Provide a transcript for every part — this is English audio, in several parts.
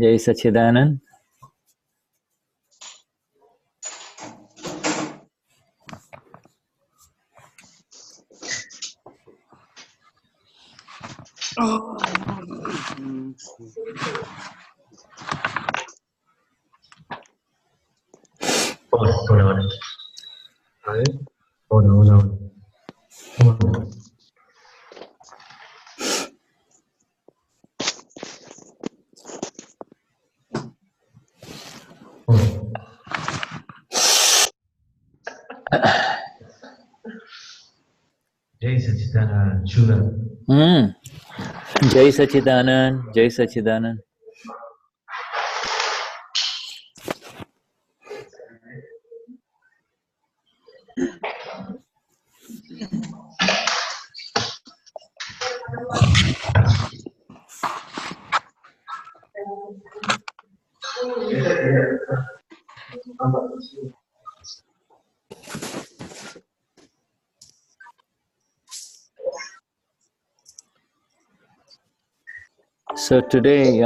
Jai Sachidanand. Jai Sachidanand, Shuddha. Jai Sachidanand, Jai Sachidanand. So today,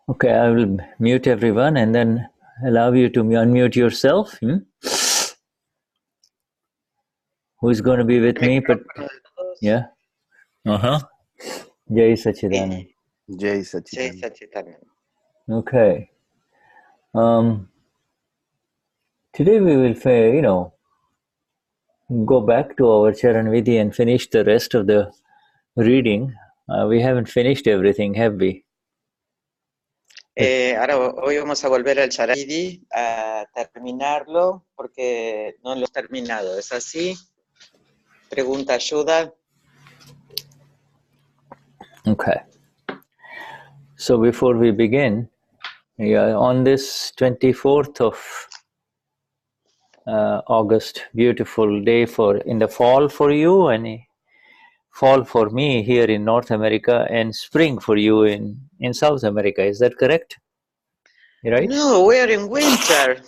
okay, I will mute everyone and then allow you to unmute yourself. Who is going to be with me? But yeah. Jai Sachidanand. Jai Sachidanand. Okay. Today we will, go back to our Charan Vidhi and finish the rest of the reading. We haven't finished everything, have we? Ahora hoy vamos a volver al Charan Vidhi a terminarlo porque no lo hemos terminado. ¿Es así? Pregunta ayuda. Okay. So before we begin, on this 24th of August, beautiful day in the fall for you and fall for me here in North America and spring for you in South America. Is that correct? Right? No, we are in winter.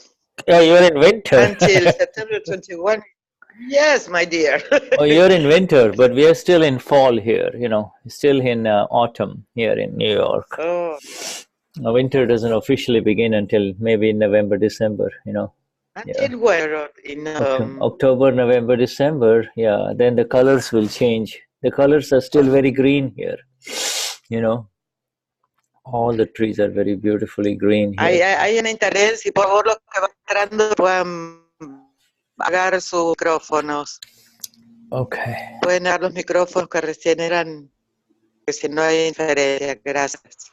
Yeah, you're in winter. Until September 21. Yes, my dear. Oh, you're in winter, but we are still in fall here, still in autumn here in New York. Oh. Winter doesn't officially begin until maybe November, December, Until where? In October, November, December, yeah. Then the colors will change. The colors are still very green here, All the trees are very beautifully green here. Hay un interés, si por favor los que van entrando puedan apagar sus micrófonos. Okay. Pueden dar los micrófonos que recién eran, que si no hay interferencia. Gracias.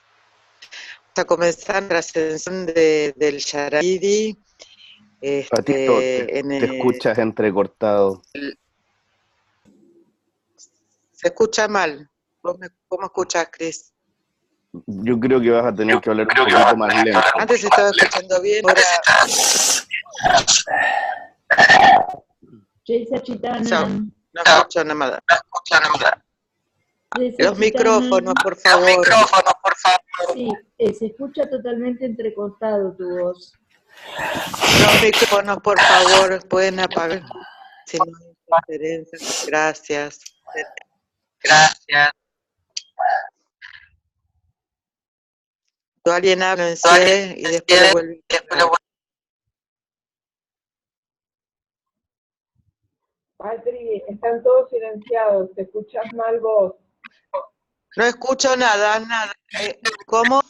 Vamos a comenzar la ascensión del Charan Vidhi. Patito, te escuchas entrecortado. Se escucha mal. ¿Cómo escuchas, Cris? Yo creo que vas a tener que hablar un poquito más lento. Antes estaba escuchando bien, ahora... No escucho nada. Los micrófonos, por favor. Sí, se escucha totalmente entrecortado tu voz. Los micrófonos, por favor, pueden apagar. Si no hay interferencia. Gracias. Gracias. Alguien habla en sí y después vuelve. Patri, están todos silenciados, te escuchas mal vos. No escucho nada. ¿Cómo?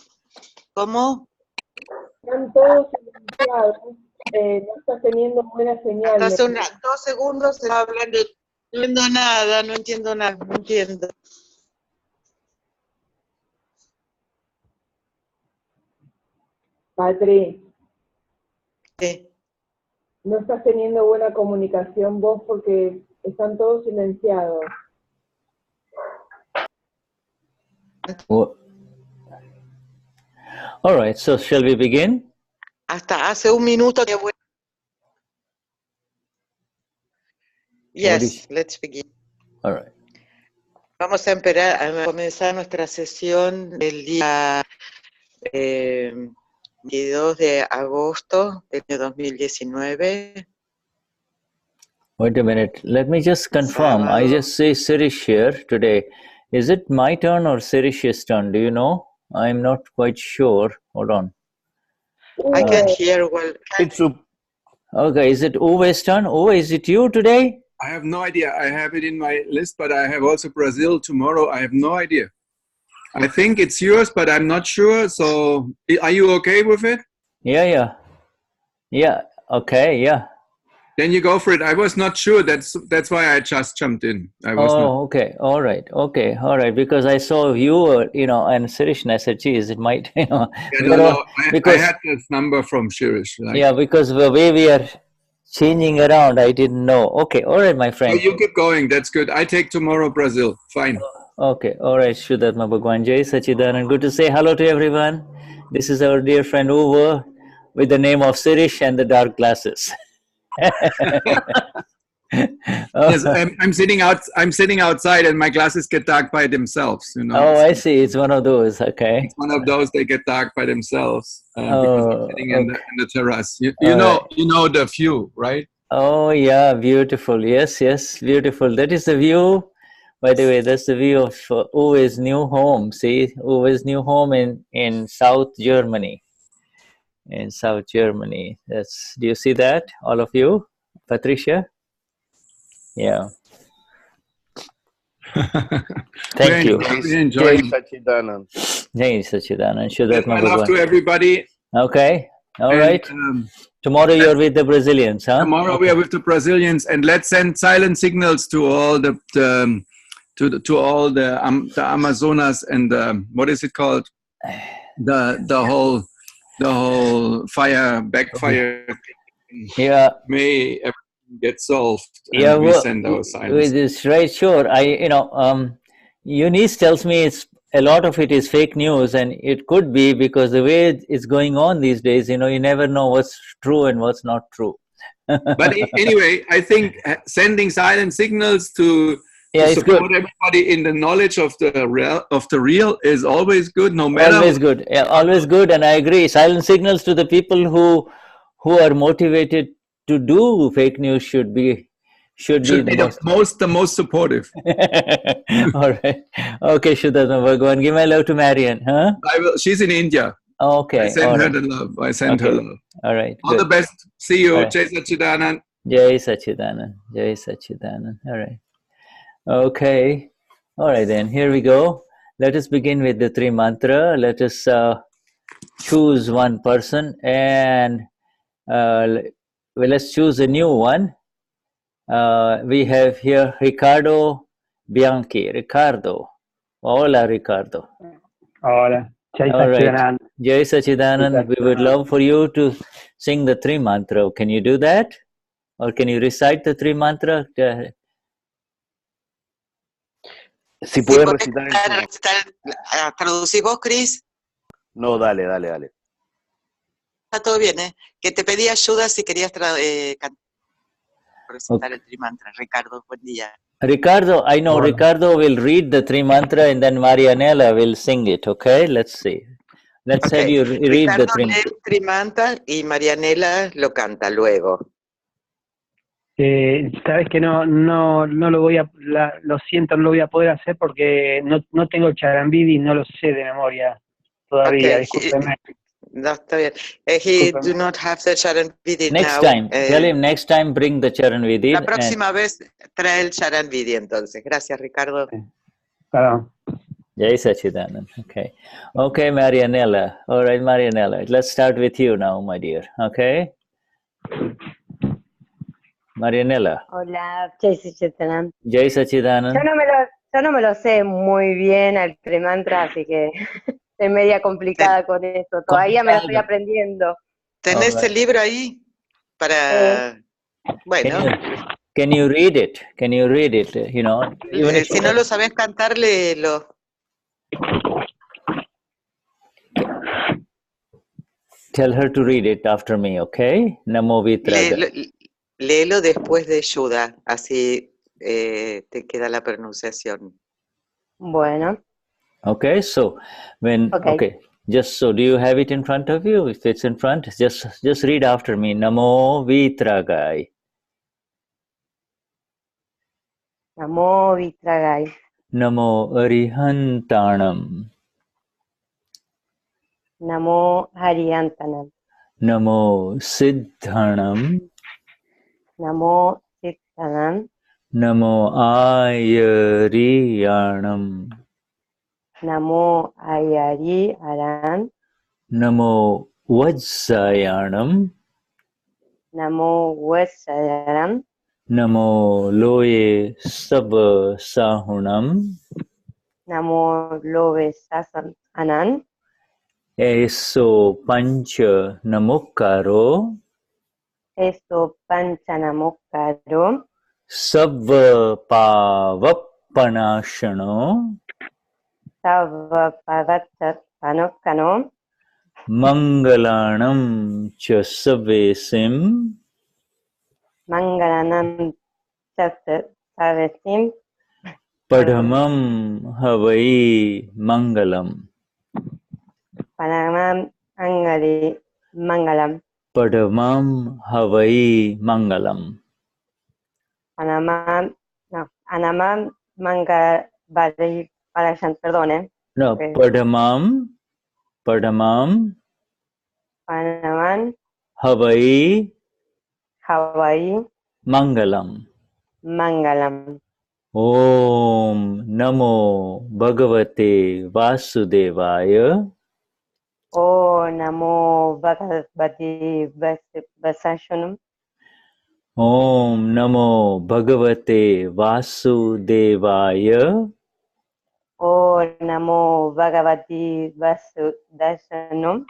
Están todos silenciados, no estás teniendo buena señal. Hace 2 segundos se hablan de... No entiendo nada, no entiendo. Patri. Sí. No estás teniendo buena comunicación vos porque están todos silenciados. Well, all right, so shall we begin? Hasta hace 1 minuto que... Yes, let's begin. All right. Vamos a comenzar nuestra sesión del día 22 de agosto del año 2019. Wait a minute. Let me just confirm. I just say Sirish here today. Is it my turn or Sirish's turn? Do you know? I'm not quite sure. Hold on. I can hear well. It's Okay, is it Uwe's turn? Uwe, is it you today? I have no idea. I have it in my list, but I have also Brazil tomorrow. I have no idea. I think it's yours, but I'm not sure. So are you okay with it? Yeah. Okay, yeah. Then you go for it. I was not sure. That's why I just jumped in. I was not. Okay. All right. Because I saw you, and Sirish, and I said, geez, it might, Yeah, no. I had this number from Shirish. Yeah, because the way we are changing around, I didn't know. Okay. All right, my friend. Oh, you keep going. That's good. I take tomorrow Brazil. Fine. Okay. All right. Shuddhatma Bhagwan. Jai Sachidanand. Good to say hello to everyone. This is our dear friend Uwe with the name of Sirish and the dark glasses. Yes, I'm sitting outside, and my glasses get dark by themselves. Oh, I see. It's one of those. Okay. It's one of those. They get dark by themselves because I'm sitting in the terrace. You know the view, right? Oh yeah, beautiful. Yes, beautiful. That is the view. By the way, that's the view of Uwe's new home. See, Uwe's new home in South Germany. In South Germany. Do you see that, all of you? Patricia? Yeah. Thank you. We're enjoying. Jai Sachidanand. Jai Sachidanand. Shuddhatma Love to everybody. Okay. All right. Tomorrow you're with the Brazilians, huh? Tomorrow we are with the Brazilians, and let's send silent signals to all the Amazonas and what is it called? The whole backfire. Yeah. May everything get solved. And yeah. We send our silence. With this, right? Sure. Eunice tells me a lot of it is fake news, and it could be because the way it's going on these days, you never know what's true and what's not true. But anyway, I think sending silent signals to support everybody in the knowledge of the real is always good, no matter. Always good. Yeah, always good, and I agree. Silent signals to the people who are motivated to do fake news should be the most supportive. All right. Okay, Shuddhatma Bhagwan. Give my love to Marian, huh? I will. She's in India. Okay. I send her the love. I send her love. All right. All the best. See you. Jai Sachidanand. Jai Sachidanand. Jai Sachidanand. All right. Okay. All right then. Here we go. Let us begin with the three mantra. Let us choose one person and let's choose a new one. We have here Ricardo Bianchi. Ricardo. Hola, Ricardo. Hola. Jai Sachidanand. Jai Sachidanand. We would love for you to sing the three mantra. Can you do that? Or can you recite the three mantra? Si puedes recitar ¿Traducís vos, Cris? No, dale. Está todo bien, ¿eh? Que te pedí ayuda si querías recitar el trimantra. Ricardo, buen día. Ricardo, I know Ricardo will read the three mantra and then Marianela will sing it, okay? Let's see. Let's have you read the three mantra. Ricardo lee el trimantra y Marianela lo canta luego. Sabes que no lo voy a, lo siento, no lo voy a poder hacer porque no tengo el Charan Vidhi, no lo sé de memoria todavía, discúlpeme. No, está bien. He do not have the Charan Vidhi next now. Time, tell him next time bring the Charan Vidhi. La próxima vez trae el Charan Vidhi entonces. Gracias, Ricardo. Claro. Jai Sachidanand. Okay. Okay, Marianela. All right, Marianela. Let's start with you now, my dear. Okay? Marianela. Hola, Jai Sachidanand. Jai Sachidanand. Yo no me lo sé muy bien al trimantra, así que estoy media complicada con esto. Todavía me lo estoy aprendiendo. ¿Tenés el libro ahí? Para... Bueno. Can you read it? Can you read it? You know, even si no lo sabés cantar, léelo. Tell her to read it after me, okay? Namo Vitraga. Léelo después de Shuddha, así te queda la pronunciación. Bueno. Okay, so just so do you have it in front of you? If it's in front, just read after me. Namo Vitragai. Namo Vitragai. Namo Arihantanam. Namo Hariantanam. Namo Siddhanam. Namo Siddhanam. Namo Ayariyanam. Namo Ayari Aran. Namo Vajsayanam. Namo Vasayaram. Namo Loye Saba Sahunam. Namo Love Sasam Anan. Eso Pancha Namokaro. Esto Panchanamokaro. Sabva Pavappanashano. Sava Pavatat Panokano. Mangalanam Cha Savesim. Mangalanam Chasat Savesim. Padhamam Havai Mangalam. Panamam Angari Mangalam. Padhamam Havai Mangalam. Panamam, no, Anamam Mangavari Palashan, perdone. No, Okay. Padhamam Panaman, Havai Hawaii, Mangalam. Mangalam. Om Namo Bhagavate Vasudevaya. Oh, Namo Bhagavati Vasashunam. Om Namo Bhagavate Vasudevaya. Oh, Namo Bhagavati Vasudashanam.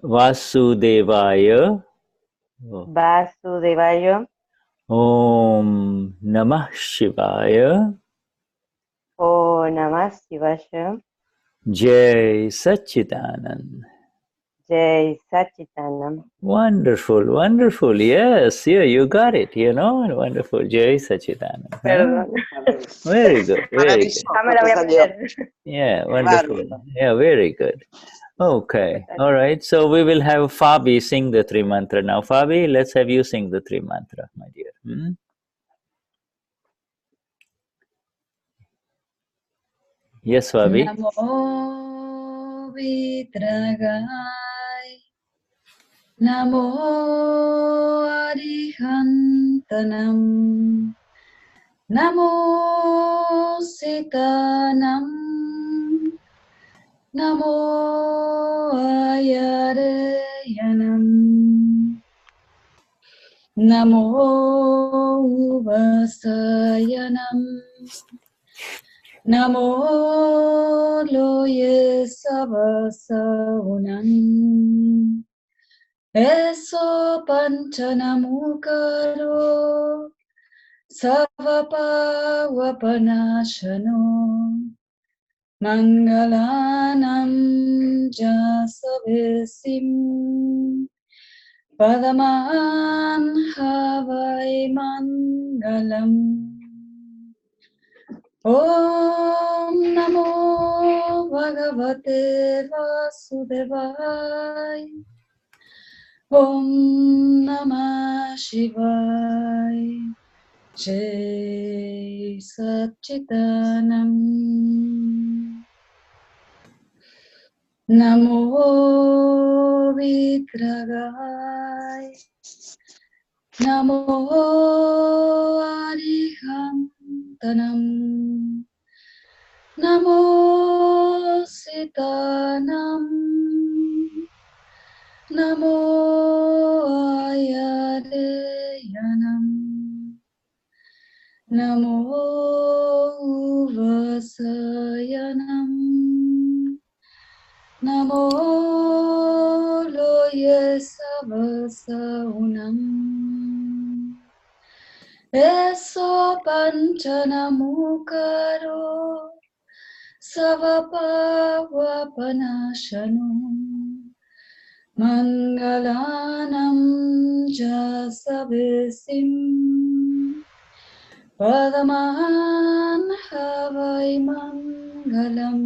Vasudevaya. Vasudevaya. Om Namah Shivaya. Oh, Namah Shivaya. Jai Satchitanand. Jai Sachitanam. Wonderful, wonderful. Yes, yeah, you got it, wonderful. Jai Satchitanand. Huh? Perdón. Very good, very good. Jamás la voy a aprender. Yeah, wonderful. Yeah, very good. Okay, all right. So we will have Fabi sing the three mantra now. Fabi, let's have you sing the three mantra, my dear. Yes, Fabi. Namo Vitragai. Namo Arihantanam. Namo Sitanam. Namo Ayareyanam. Namo Vasayanam. Namo Loye Savasaunam. Eso Panchanamukaro. Savapavapanashano. Mangalanam Jasavesim. Padaman Havai Mangalam. Om Namo Bhagavate Vasudevaya. Om Namah Shivaya. Jai Satchitanam. Namo Vitragai. Namo Arihantanam. Namo Sitanam. Namo Ayadeyanam. Namo Vasayanam. Namo Loye Savasaunam. Eso Panchanamukaro. Savapavapanashano. Mangalanam Jasavesim. Padaman Havai Mangalam.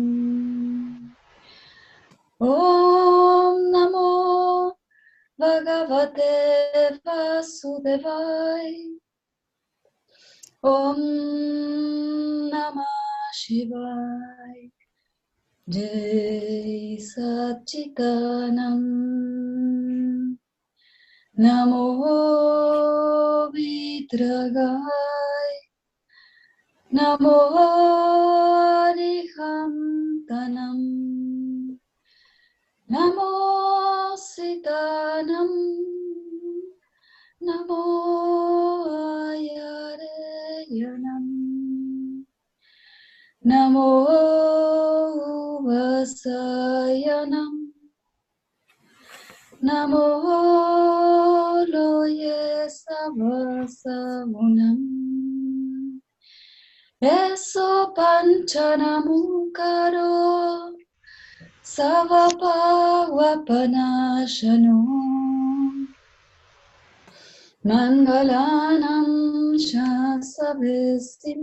Om Namo Bhagavate Vasudevaya. Om Namah Shivaya. Jai Satchitanand. Namo Vitragaya. Namo Arihantanam. Namo Sitanam. Namo Ayareyanam. Namo Vasayanam. Namo Loye Savasamunam. Eso Panchanamukaro Savapavapanashano Mangalanam Shasavesim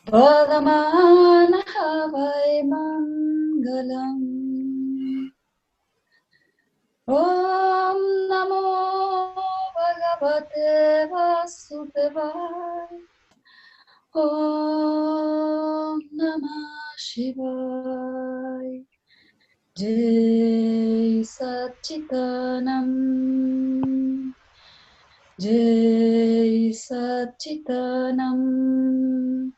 Padamanahavai Mangalam. Om Namo Bhagavate Vasudevaya. Om Namah Shivaya. Jai Satchitanand. Jai Satchitanand.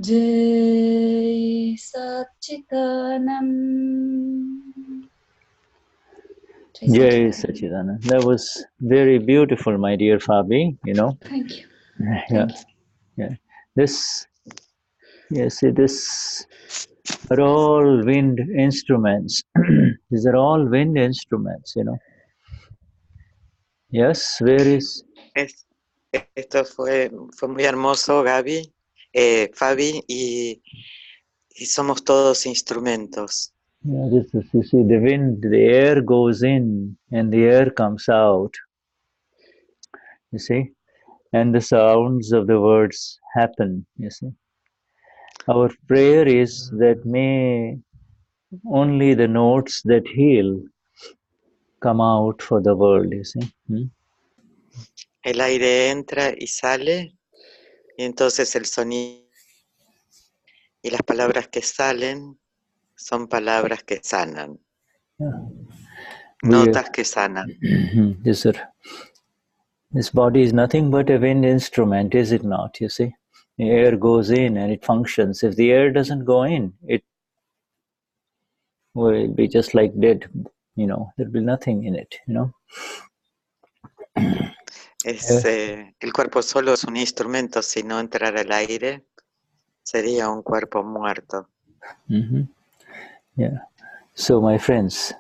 Jai Satchitanand. Jai Satchitanand. That was very beautiful, my dear Fabi, you know. Thank you. Yeah. Yeah. This, yes, this are all wind instruments. These are all wind instruments, you know. Yes, where is? Esto fue muy hermoso, Gaby, Fabi, y somos todos instrumentos. Yeah, this is, you see, the wind, the air goes in and the air comes out. You see, and the sounds of the words happen. You see, our prayer is that may only the notes that heal come out for the world. You see. El aire entra y sale, y entonces el sonido y las palabras que salen son palabras que sanan. Yeah. Notas que sanan. Yes, sir. This body is nothing but a wind instrument, is it not? You see, the air goes in and it functions. If the air doesn't go in, it will be just like dead. You know, there'll be nothing in it. You know. El cuerpo solo es un instrumento. Si no entrara el aire, sería un cuerpo muerto. Yeah. So, my friends,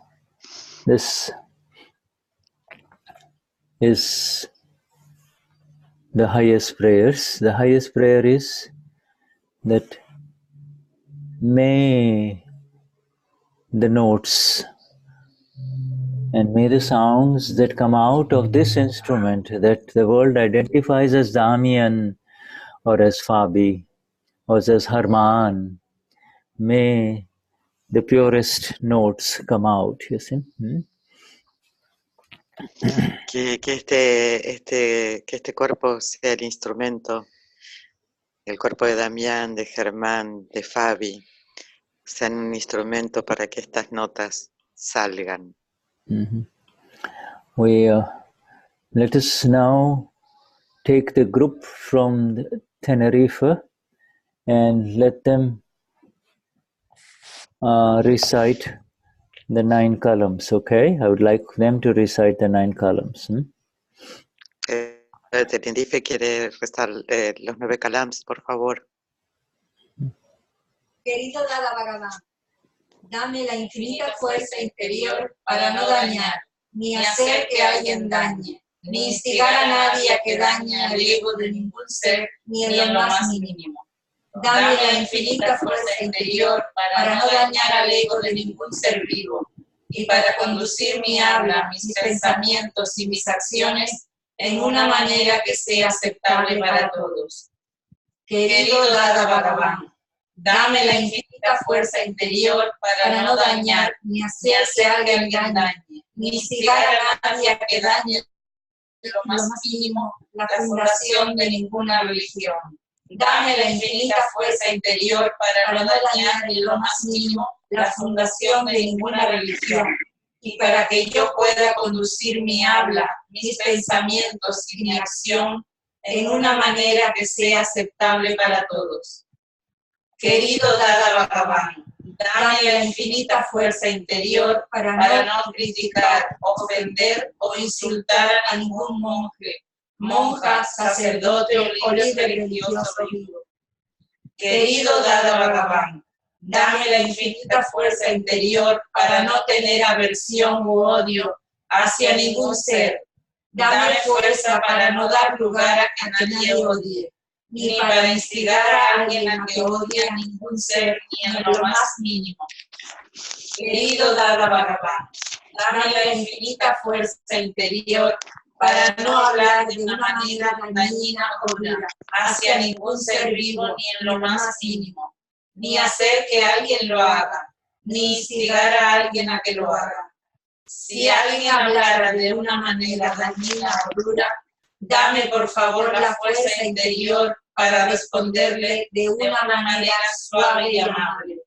this is the highest prayers. The highest prayer is that may the notes and may the sounds that come out of this instrument that the world identifies as Damien or as Fabi or as Harman, may the purest notes come out, you see. Que este cuerpo sea el instrumento, el cuerpo de Damien, de Germán, de Fabi, sean un instrumento para que estas notas salgan. Let us now take the group from Tenerife and let them recite the 9 columns, okay? I would like them to recite the 9 columns. Tenerife quiere rezar los 9 kalams, por favor. Querido Dada Bhagavan, dame la infinita fuerza interior para no dañar, ni hacer que alguien dañe, ni instigar a nadie a que dañe al ego de ningún ser, ni en lo más mínimo. Dame la infinita fuerza interior para no dañar al ego de ningún ser vivo, y para conducir mi habla, mis pensamientos y mis acciones en una manera que sea aceptable para todos. Querido Dada Bhagavan, dame la infinita fuerza interior para no dañar, ni hacer que alguien dañe, ni instigar a nadie a que dañe lo más mínimo la fundación de ninguna religión. Dame la infinita fuerza interior para no dañar en lo más mínimo la fundación de ninguna religión, y para que yo pueda conducir mi habla, mis pensamientos y mi acción en una manera que sea aceptable para todos. Querido Dada Bhagavan, dame la infinita fuerza interior para no criticar, ofender o insultar a ningún monje, monja, sacerdote o líder religioso vivo. Querido Dada Bhagavan, dame la infinita fuerza interior para no tener aversión u odio hacia ningún ser. Dame fuerza para no dar lugar a que nadie odie, ni para instigar a alguien a que odie a ningún ser, ni en lo más mínimo. Querido Dada Bhagavan, dame la infinita fuerza interior para no hablar de una manera dañina o dura hacia ningún ser vivo, ni en lo más mínimo, ni hacer que alguien lo haga, ni instigar a alguien a que lo haga. Si alguien hablara de una manera dañina o dura, dame por favor la fuerza interior para responderle de una manera suave y amable.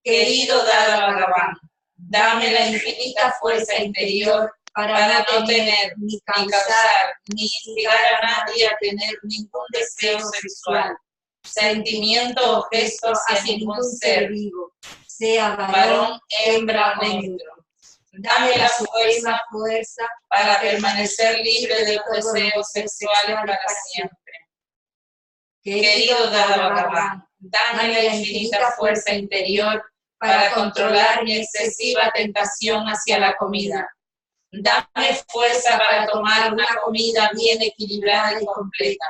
Querido Dada Bhagavan, dame la infinita fuerza interior para no tener, ni causar, ni instigar a nadie a tener ningún deseo sexual, sentimiento o gesto hacia ningún ser vivo, sea varón, hembra o negro. Dame la suprema fuerza para permanecer libre de deseos sexuales para siempre. Querido Dada Bhagavan, dame la infinita fuerza interior para controlar mi excesiva tentación hacia la comida. Dame fuerza para tomar una comida bien equilibrada y completa.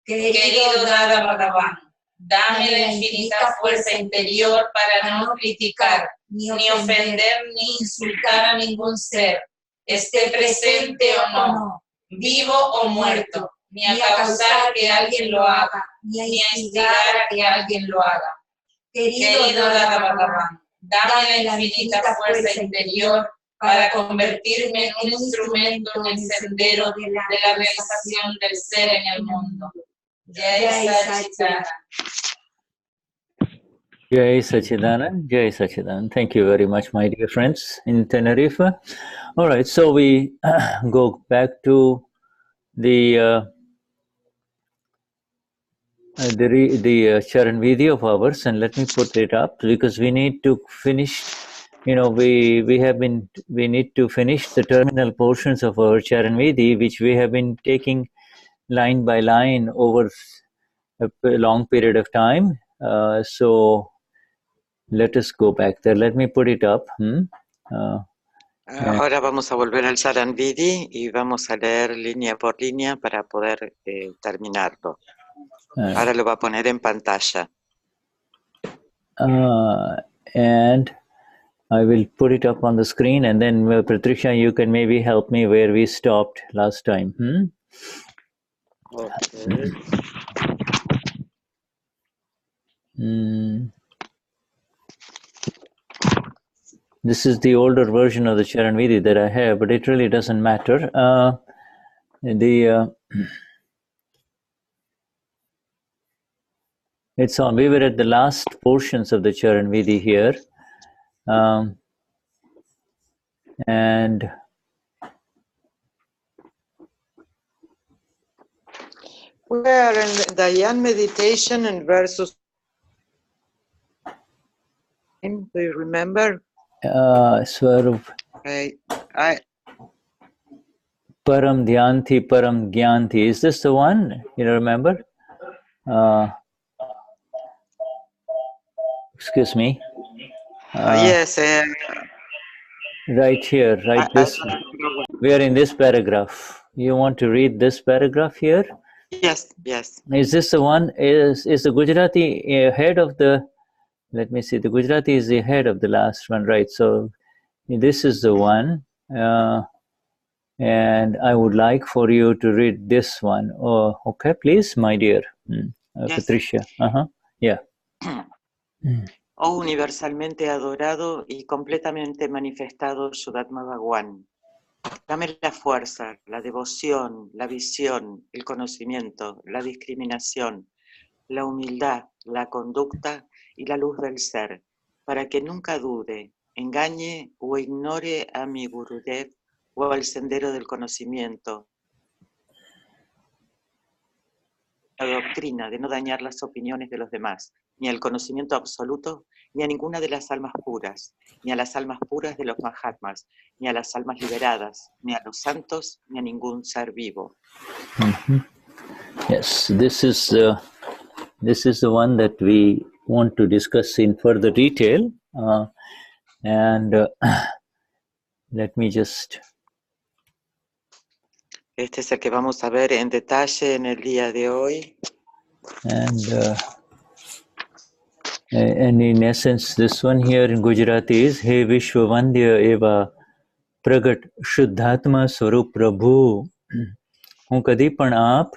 Querido Dada Bhagavan, dame la infinita fuerza interior para no criticar, ni ofender, ni insultar a ningún ser, esté presente o no, vivo o muerto, ni a causar que alguien lo haga, ni a instigar a que alguien lo haga. Querido Dada Bhagavan, dame la infinita fuerza interior para convertirme en un instrumento en el sendero de la realización del ser en el mundo. Jai Satchidanand. Jai Satchidanand, Jai Satchidanand. Thank you very much, my dear friends in Tenerife. All right, so we go back to the Charan Vidhi of ours, and let me put it up because we need to finish. You know, we need to finish the terminal portions of our Charan Vidhi, which we have been taking line by line over a long period of time. So let us go back there. Let me put it up. Ahora vamos a volver al Charan Vidhi y vamos a leer línea por línea para poder terminarlo. Ahora lo va a poner en pantalla. And I will put it up on the screen, and then Patricia, you can maybe help me where we stopped last time. Okay. This is the older version of the Charan Vidhi that I have, but it really doesn't matter. It's on. We were at the last portions of the Charan Vidhi here, and We are in dhyan meditation and versus. Do you remember? swaroop. Param dhyanthi, param gyanthi. Is this the one? You remember? Excuse me. Yes. Right here, right this. We are in this paragraph. You want to read this paragraph here? Yes, yes. Is this the one? Is the Gujarati ahead of the? Let me see. The Gujarati is the head of the last one, right? So this is the one, and I would like for you to read this one. Oh, okay, please, my dear Yes. Patricia. Yeah. Oh universalmente adorado y completamente manifestado Shudatma Bhagwan. Dame la fuerza, la devoción, la visión, el conocimiento, la discriminación, la humildad, la conducta y la luz del ser, para que nunca dude, engañe o ignore a mi Gurudev o al sendero del conocimiento, la doctrina de no dañar las opiniones de los demás, ni al conocimiento absoluto, ni a ninguna de las almas puras, ni a las almas puras de los mahatmas, ni a las almas liberadas, ni a los santos, ni a ningún ser vivo. Yes, this is the one that we want to discuss in further detail, let me just. Este es el que vamos a ver en detalle en el día de hoy. And in essence, this one here in Gujarati is He vishwa vandya eva pragat shuddhatma swaroop prabhu. હું કદી પણ આપ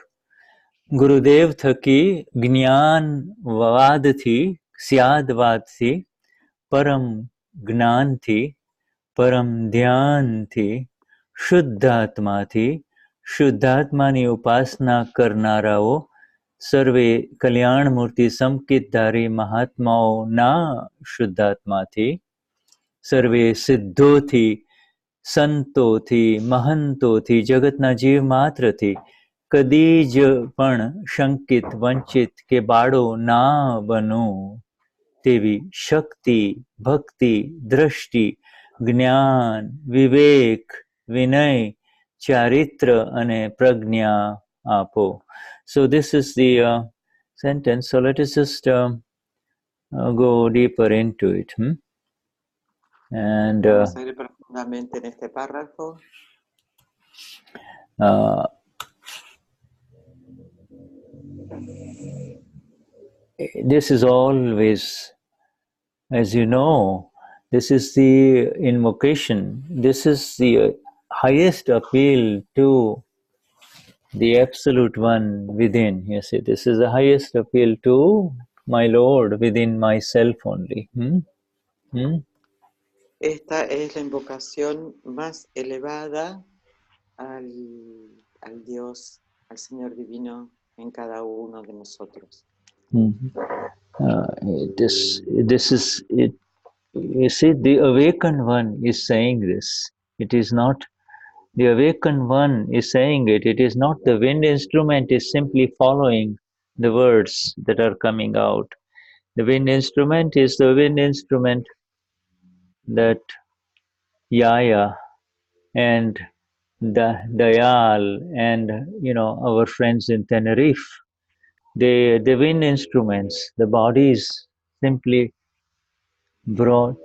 ગુરુદેવ થકી gnanvaadthi syaadvaadthi param gnanthi param dhyanthi shuddhatmani shuddhatmani oopasana karnarao sarvey kalyan murti samkitdhari mahatmao na shuddhatmani sarvey siddhothi santothi mahantothi jagatના જીવ માત્રથી કદી જ પણ શંકિત વંચિત કે બાળો ના બનો તેવી શક્તિ ભક્તિ દ્રષ્ટિ જ્ઞાન વિવેક વિનય ચારિત્ર અને પ્રજ્ઞા આપો. So this is the sentence. So let us just go deeper into it. And vamos a ir profundamente en este párrafo. This is always, as you know, this is the invocation. This is the highest appeal to the absolute one within. You see, this is the highest appeal to my Lord within myself only. Esta es la invocación más elevada al Dios, al Señor Divino en cada uno de nosotros. This is it. You see, the awakened one is saying this. It is not the awakened one is saying it. It is not the wind instrument is simply following the words that are coming out. The wind instrument is the wind instrument that Yaya and Dayal and our friends in Tenerife, the wind instruments, the bodies simply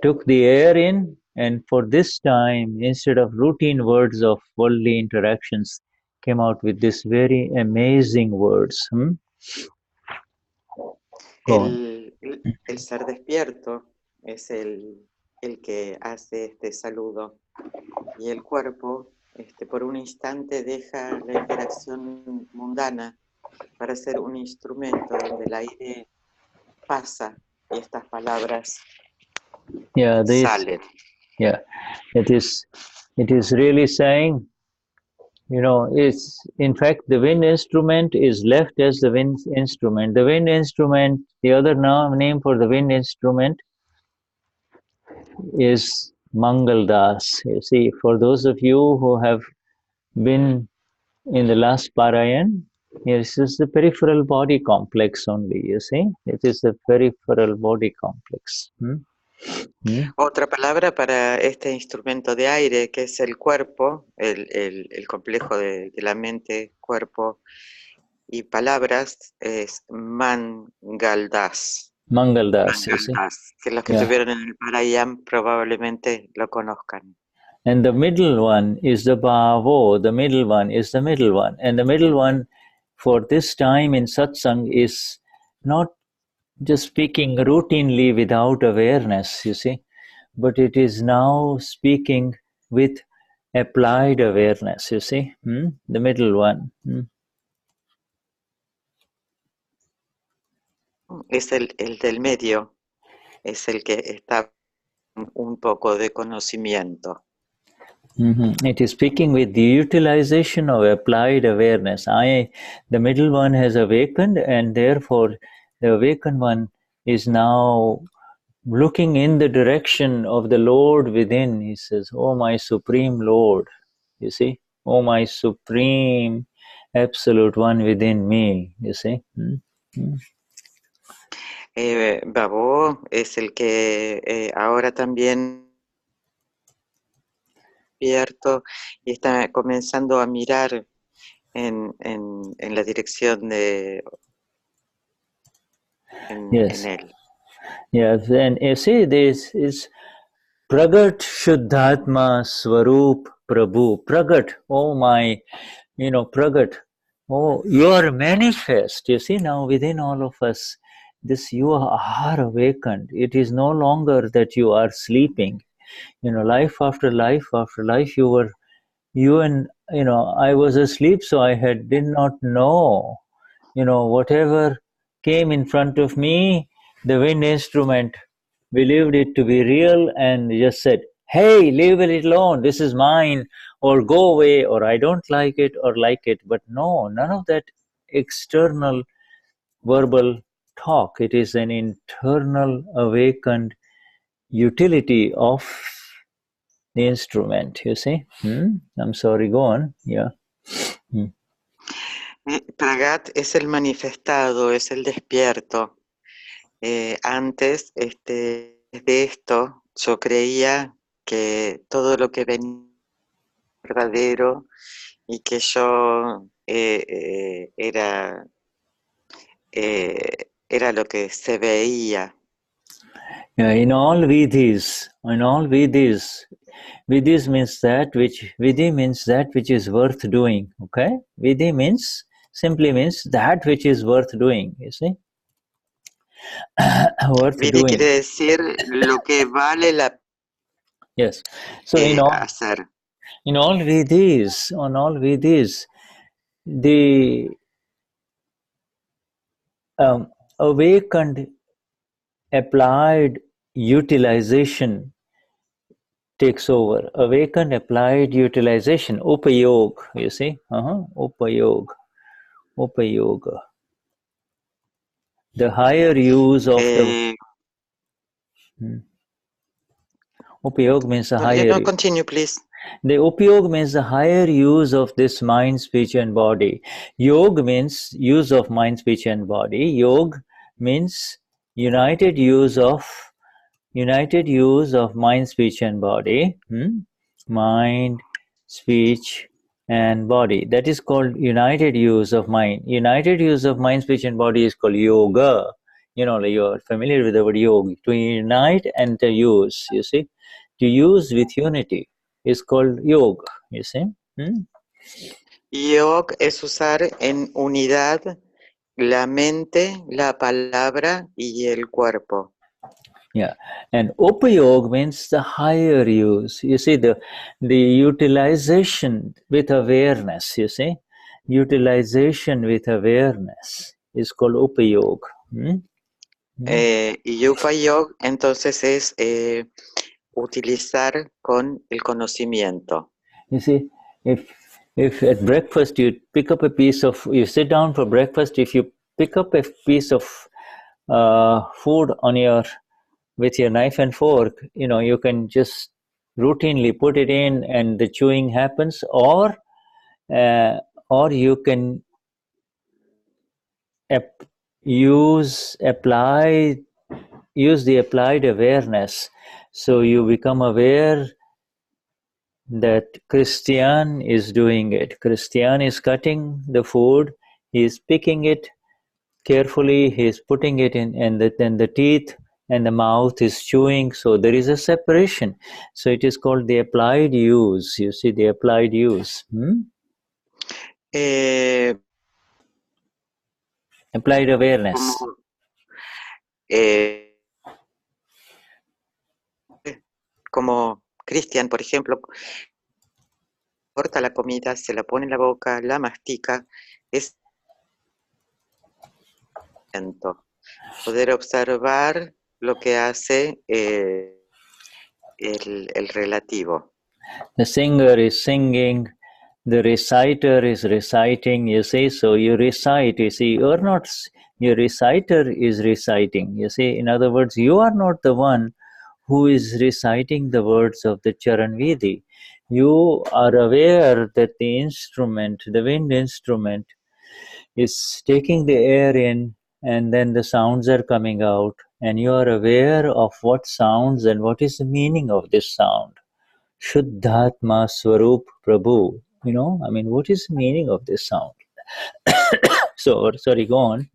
took the air in, and for this time, instead of routine words of worldly interactions, came out with this very amazing words. El ser despierto es el que hace este saludo, y el cuerpo por un instante deja la interacción mundana para ser un instrumento donde el aire pasa y estas palabras salen. Yeah, it is really saying, it's in fact the wind instrument is left as the wind instrument. The wind instrument, the other name for the wind instrument is Mangaldas. You see, for those of you who have been in the last Parayan, this is the peripheral body complex only, you see. It is the peripheral body complex. Otra palabra para este instrumento de aire, que es el cuerpo, el complejo de la mente, cuerpo y palabras, es Mangaldas. Mangaldas, you see. Que los que estuvieron en el Parayan probablemente lo conozcan. And the middle one is the Bhavo, the middle one is the middle one. And the middle one for this time in satsang is not just speaking routinely without awareness, you see, but it is now speaking with applied awareness, you see, the middle one. Es el del medio, es el que está un poco de conocimiento. It is speaking with the utilization of applied awareness. The middle one has awakened, and therefore the awakened one is now looking in the direction of the Lord within. He says, "Oh, my Supreme Lord," you see, "Oh, my Supreme Absolute One within me," you see. Babo es el que ahora también despierto y está comenzando a mirar en la dirección de en él. Yes, and you see, this is pragat, shuddhatma, swaroop, prabhu. Pragat, oh my, pragat. Oh, you are manifest. You see, now within all of us, this you are awakened. It is no longer that you are sleeping. Life after life after life, I was asleep, so I did not know. Whatever came in front of me, the wind instrument believed it to be real and just said, "Hey, leave it alone, this is mine," or "Go away," or "I don't like it," or "like it." But no, none of that external verbal talk. It is an internal awakened utility of the instrument, you see. I'm sorry, go on. Yeah. Pragat es el manifestado, es el despierto. Antes de esto, yo creía que todo lo que venía verdadero y que yo era lo que se veía. Yeah, in all vidhis, vidhis means vidhi means that which is worth doing. Okay, vidhi simply means that which is worth doing. You see, worth Vidhi doing. quiere decir lo que vale la yes. So hacer. In all vidhis, the awakened applied utilization takes over. Awakened applied utilization, upayog, you see, upayog. The higher use of the upayog means the higher. Continue, please. The upayog means the higher use of this mind, speech, and body. Yog means use of mind, speech, and body. Yog means united use of mind, speech, and body. Mind, speech, and body. That is called united use of mind. United use of mind, speech, and body is called yoga. You're familiar with the word yoga. To unite and to use, you see. To use with unity is called yoga, you see. Yoga es usar en unidad la mente, la palabra y el cuerpo. Yeah, and upayog means the higher use. You see, the utilization with awareness, you see. Utilization with awareness is called upayog. Y upayog entonces es utilizar con el conocimiento. You see, if at breakfast you sit down for breakfast, if you pick up a piece of food with your knife and fork, you can just routinely put it in and the chewing happens, or you can use the applied awareness. So you become aware that Cristian is doing it. Cristian is cutting the food, he is picking it carefully, he is putting it in, and then the teeth and the mouth is chewing, so there is a separation. So it is called the applied use. You see, the applied use. Applied awareness. Como Cristian, por ejemplo, corta la comida, se la pone en la boca, la mastica, es poder observar lo que hace el relativo. The singer is singing, the reciter is reciting, you see. So you recite, you see, you're not, your reciter is reciting, you see. In other words, you are not the one who is reciting the words of the Charan Vidhi. You are aware that the instrument, the wind instrument, is taking the air in, and then the sounds are coming out, and you are aware of what sounds and what is the meaning of this sound. Shuddhatma swaroop prabhu. You know, I mean, what is the meaning of this sound? So, sorry, go on.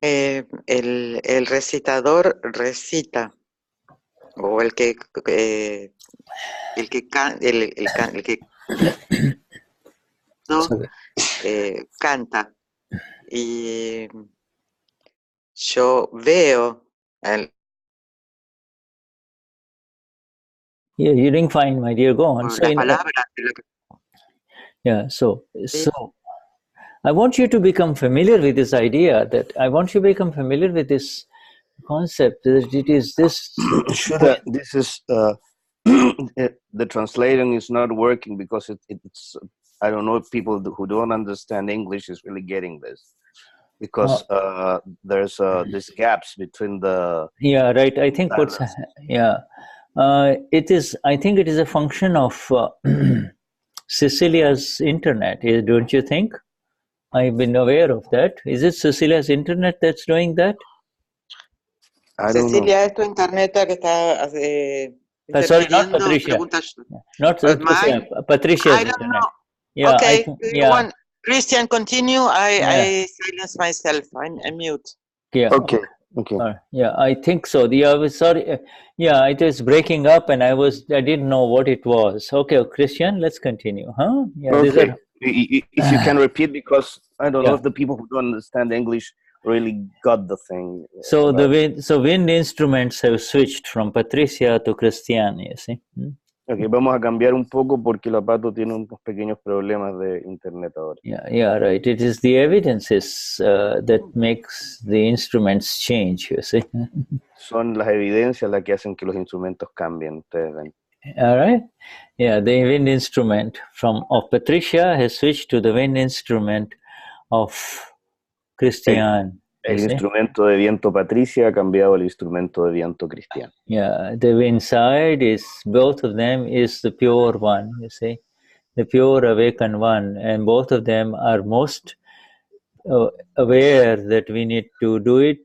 El recitador recita, o el que canta, y yo veo el. Yeah, you didn't find, my dear. Go on. So, yeah. So I want you to become familiar with this idea. That I want you to become familiar with this concept. That it is this. Shuddha, this is the translation is not working because it's. I don't know if people who don't understand English is really getting this, because there's these gaps between the. Yeah, right. I think what's it is. I think it is a function of Cecilia's internet. Don't you think? I've been aware of that. Is it Cecilia's internet that's doing that? I don't Cecilia, know. es tu internet que está Sorry, not Patricia. Not Patricia. Patricia's internet. Know. Yeah, okay, yeah. Christian, continue. I silence myself. I mute. Yeah. Okay. Yeah, I think so. Sorry. Yeah, it is breaking up, and I didn't know what it was. Okay, Christian, let's continue. Huh? Yeah. Okay. If you can repeat, because I don't know if the people who don't understand English really got the thing. So wind instruments have switched from Patricia to Cristian, you see. Okay, vamos a cambiar un poco porque la Pato tiene unos pequeños problemas de internet ahora. Yeah, right. It is the evidences that makes the instruments change, you see. Son las evidencias las que hacen que los instrumentos cambien, ustedes ven. All right. Yeah, the wind instrument of Patricia has switched to the wind instrument of Cristian. El instrumento de viento Patricia ha cambiado al instrumento de viento Cristian. Yeah, the wind side is, both of them is the pure one, you see, the pure awakened one, and both of them are most aware that we need to do it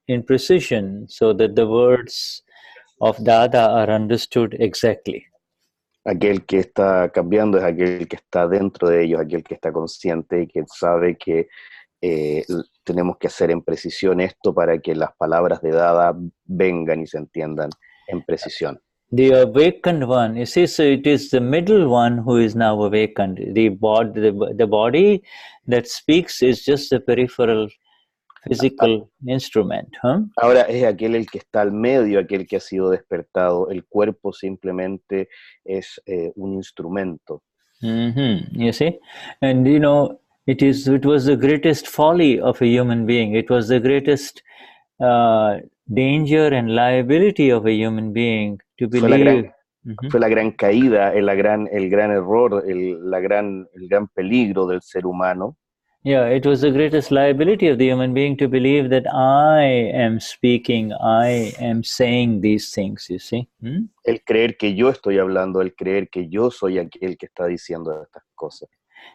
in precision so that the words of Dada are understood exactly. Aquel que está cambiando es aquel que está dentro de ellos, aquel que está consciente y que sabe que tenemos que hacer en precisión esto para que las palabras de Dada vengan y se entiendan en precisión. The awakened one, you see, so it is the middle one who is now awakened. The body that speaks is just a peripheral physical instrument. Ahora es aquel el que está al medio, aquel que ha sido despertado. El cuerpo simplemente es un instrumento. You see, and you know, it was the greatest folly of a human being. It was the greatest danger and liability of a human being to believe. Fue la gran caída, el gran error, el gran peligro del ser humano. Yeah, it was the greatest liability of the human being to believe that I am speaking, I am saying these things, you see. El creer que yo estoy hablando, el creer que yo soy aquel que está diciendo estas cosas.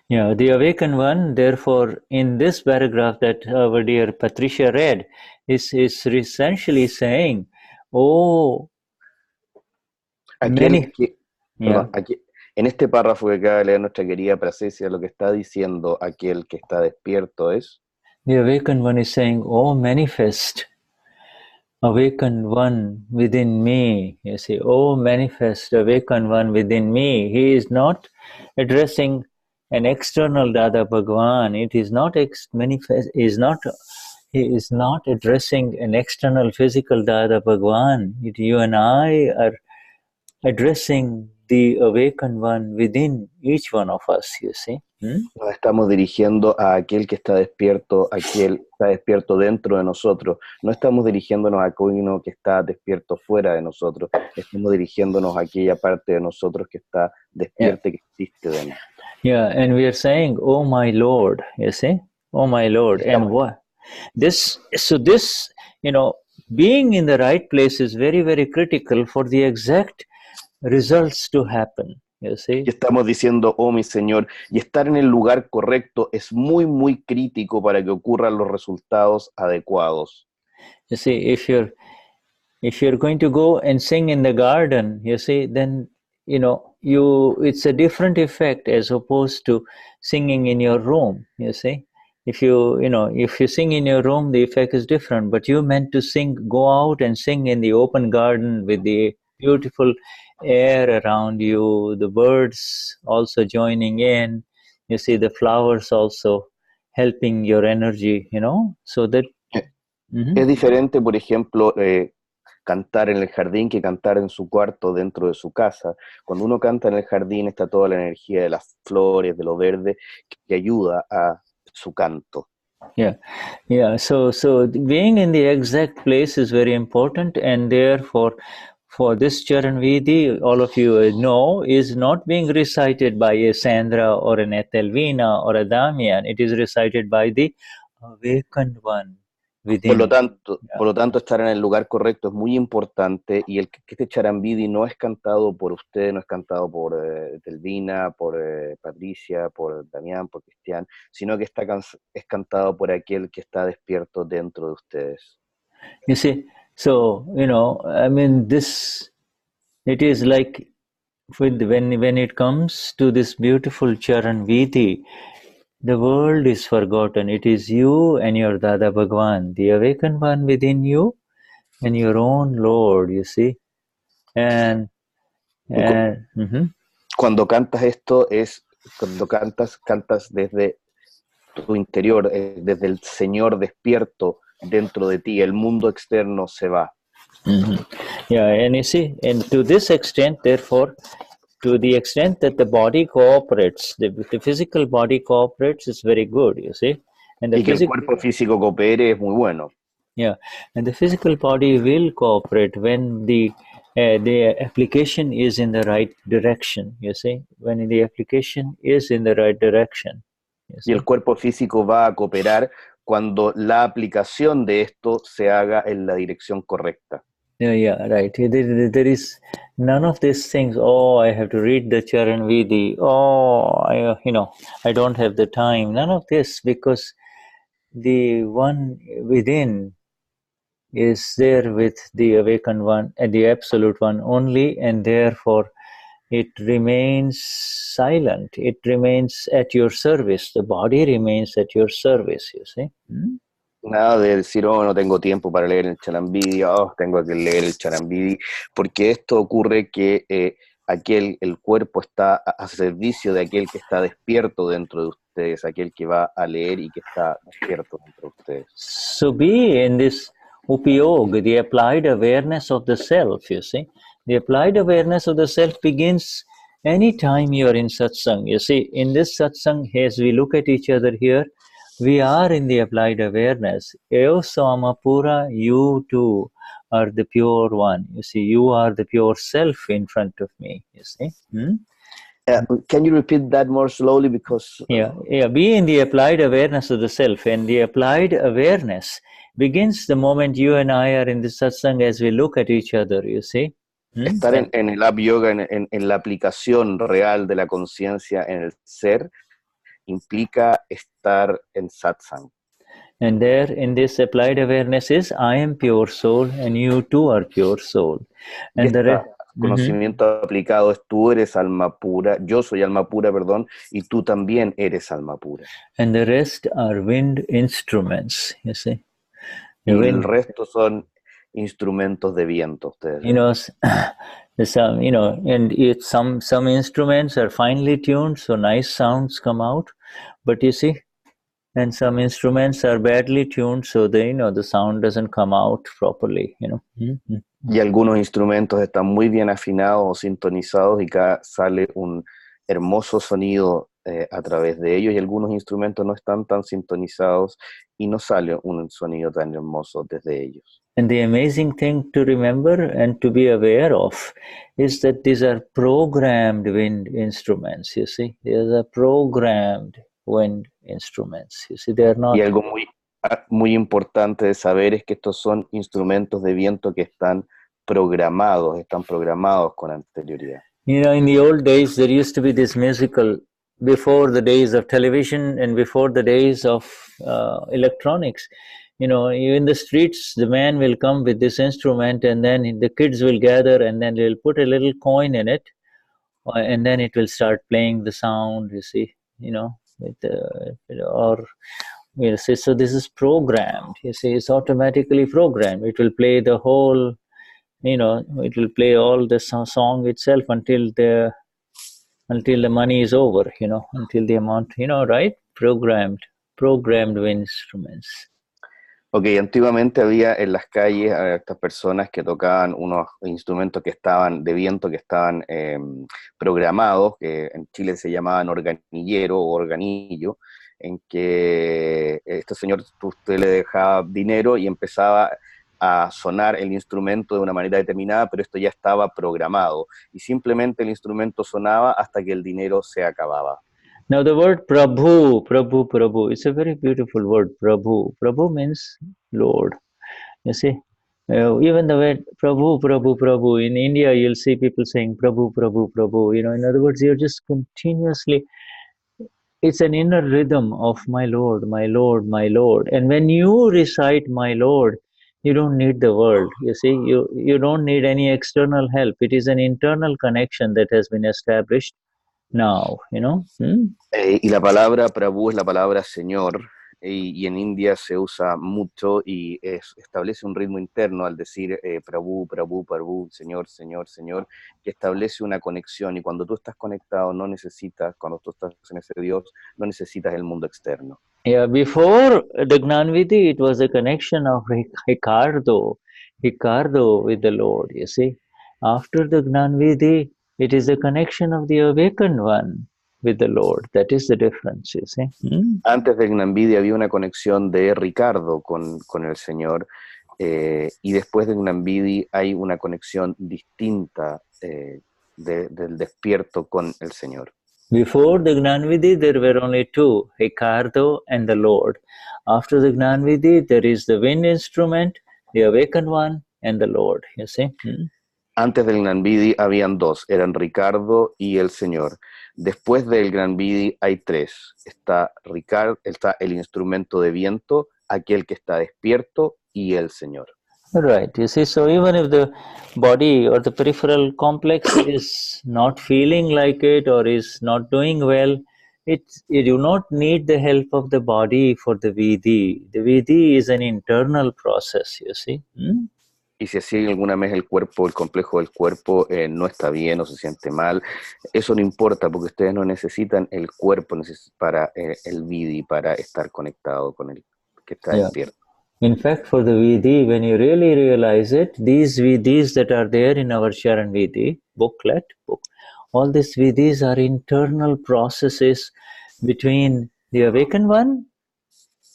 Yeah, the awakened one, therefore, in this paragraph that our dear Patricia read, is essentially saying, en este párrafo que acaba de leer nuestra querida Prasencia, lo que está diciendo aquel que está despierto es: the awakened one is saying, oh, manifest, awakened one within me. You see, oh, manifest, awakened one within me. He is not addressing an external Dada Bhagwan. It is not he is not addressing an external physical Dada Bhagwan. You and I are addressing the awakened one within each one of us, you see. Nos estamos dirigiendo a aquel que está despierto, aquel que está despierto dentro de nosotros. No estamos dirigiéndonos a aquel que está despierto fuera de nosotros. Estamos dirigiéndonos a aquella parte de nosotros que está despierta y que existe dentro. Yeah, and we are saying, "Oh my Lord," you see, "Oh my Lord," and what this? So this, being in the right place is very, very critical for the exact results to happen. You see? Y estamos diciendo, oh mi Señor, y estar en el lugar correcto es muy, muy crítico para que ocurran los resultados adecuados. You see, if you're going to go and sing in the garden, you see, then it's a different effect as opposed to singing in your room. You see, if you sing in your room, the effect is different. But you meant to go out and sing in the open garden with the beautiful air around you, the birds also joining in. You see, the flowers also helping your energy. So that. Es diferente, por ejemplo, cantar en el jardín que cantar en su cuarto dentro de su casa. Cuando uno canta en el jardín está toda la energía de las flores, de lo verde, que ayuda a su canto. Yeah. So being in the exact place is very important, and therefore, for this Charan Vidhi, all of you know, is not being recited by a Sandra or an Etelvina or a Damien. It is recited by the awakened one. Por lo tanto, estar en el lugar correcto es muy importante, y que este Charan Vidhi no es cantado por usted, no es cantado por Telvina, por Patricia, por Damien, por Cristian, sino que es cantado por aquel que está despierto dentro de ustedes. You see, so, it is like when it comes to this beautiful Charan Vidhi, the world is forgotten. It is you and your Dada Bhagwan, the awakened one within you, and your own Lord, you see. And cuando cantas esto cuando cantas desde tu interior, desde el Señor despierto dentro de ti. El mundo externo se va. Yeah, and you see, and to this extent, therefore, to the extent that the body cooperates, the physical body cooperates, is very good, you see. And y que el cuerpo físico coopere es muy bueno. Yeah, and the physical body will cooperate when the application is in the right direction, you see. When the application is in the right direction. Y el cuerpo físico va a cooperar cuando la aplicación de esto se haga en la dirección correcta. Yeah, right. There is none of these things. Oh, I have to read the Charan Vidhi. Oh, I don't have the time. None of this, because the one within is there with the awakened one and the absolute one only, and therefore it remains silent. It remains at your service. The body remains at your service, you see. Nada de decir, oh, no tengo tiempo para leer el Charan Vidhi, oh, tengo que leer el Charan Vidhi, porque esto ocurre que el cuerpo está a servicio de aquel que está despierto dentro de ustedes, aquel que va a leer y que está despierto dentro de ustedes. So be in this upayog, the applied awareness of the self, you see. The applied awareness of the self begins anytime you are in satsang. You see, in this satsang, as we look at each other here, we are in the applied awareness. Eo Samapura, you too are the pure one. You see, you are the pure self in front of me, you see. Can you repeat that more slowly? Because Yeah, be in the applied awareness of the self, and the applied awareness begins the moment you and I are in the satsang as we look at each other, you see. Estar en el Ab Yoga, en la aplicación real de la conciencia en el ser, implica estar en satsang. And there in this applied awareness is, I am pure soul and you too are pure soul. And the conocimiento aplicado es, tú eres alma pura, yo soy alma pura, perdón, y tú también eres alma pura. And the rest are wind instruments, you see. Y el resto son instrumentos de viento, ustedes. And some instruments are finely tuned, so nice sounds come out. But you see, and some instruments are badly tuned, so the sound doesn't come out properly, Y algunos instrumentos están muy bien afinados o sintonizados y sale un hermoso sonido a través de ellos, y algunos instrumentos no están tan sintonizados y no sale un sonido tan hermoso desde ellos. And the amazing thing to remember and to be aware of is that these are programmed wind instruments, you see. These are programmed wind instruments, you see. They are not... Y algo muy importante de saber es que estos son instrumentos de viento que están programados con anterioridad. You know, in the old days, there used to be this musical, before the days of television and before the days of electronics. You know, in the streets, the man will come with this instrument, and then the kids will gather, and then they'll put a little coin in it, and then it will start playing the sound, you see, you know, or you see, so this is programmed, you see, it's automatically programmed. It will play the whole, you know, it will play all the song itself until the money is over, you know, until the amount, you know, right? Programmed instruments. Ok, antiguamente había en las calles a estas personas que tocaban unos instrumentos que estaban de viento, que estaban programados, que en Chile se llamaban organillero o organillo, en que este señor, usted le dejaba dinero y empezaba a sonar el instrumento de una manera determinada, pero esto ya estaba programado, y simplemente el instrumento sonaba hasta que el dinero se acababa. Now the word prabhu, it's a very beautiful word, prabhu. Prabhu means Lord, you see. Even the word prabhu, in India you'll see people saying prabhu, you know, in other words, you're just continuously, it's an inner rhythm of my Lord, my Lord, my Lord. And when you recite my Lord, you don't need the world, you see, you don't need any external help. It is an internal connection that has been established now, you know. Y la palabra prabhu es la palabra señor, y en India se usa mucho y establece un ritmo interno al decir prabhu, prabhu, prabhu, señor, señor, señor, que establece una conexión, y cuando tú estás conectado no necesitas, cuando tú estás en ese Dios, no necesitas el mundo externo. Yeah, before the Gnanvaadthi, it was a connection of Ricardo with the Lord, you see. After the Gnanvaadthi, it is a connection of the awakened one with the Lord. That is the difference, you see. Antes del Gnanvaadhi había una conexión de Ricardo con el Señor, y después del Gnanvaadhi hay una conexión distinta del despierto con el Señor. Before the Gnanvaadhi, there were only two, Ricardo and the Lord. After the Gnanvaadhi, there is the wind instrument, the awakened one, and the Lord, you see. Antes del Gnanvaadhi habían dos, eran Ricardo y el Señor. Después del Gnanvaadhi hay tres. Está el instrumento de viento, aquel que está despierto, y el Señor. Right, you see, so even if the body or the peripheral complex is not feeling like it or is not doing well, you do not need the help of the body for the vidhi. The vidhi is an internal process, you see. Y si así alguna vez el complejo del cuerpo no está bien o se siente mal, eso no importa, porque ustedes no necesitan el cuerpo para el vidhi, para estar conectado con el que está despierto. In fact, for the vidhi, when you really realize it, these vidhis that are there in our Charan Vidhi book, all these vidhis are internal processes between the awakened one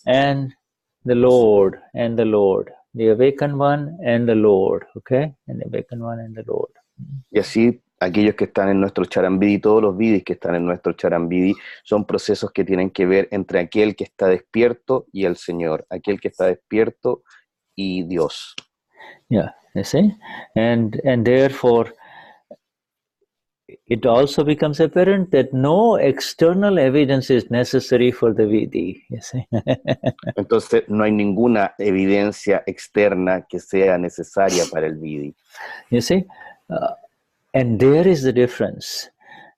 and the Lord, the awakened one and the Lord, okay? And the awakened one and the Lord. Y así, aquellos que están en nuestro Charan Vidhi, todos los vidhis que están en nuestro Charan Vidhi, son procesos que tienen que ver entre aquel que está despierto y el Señor, aquel que está despierto y Dios. Yeah, you see? And therefore, it also becomes apparent that no external evidence is necessary for the vidhi, you see. Entonces, no hay ninguna evidencia externa que sea necesaria para el vidhi. You see? And there is the difference.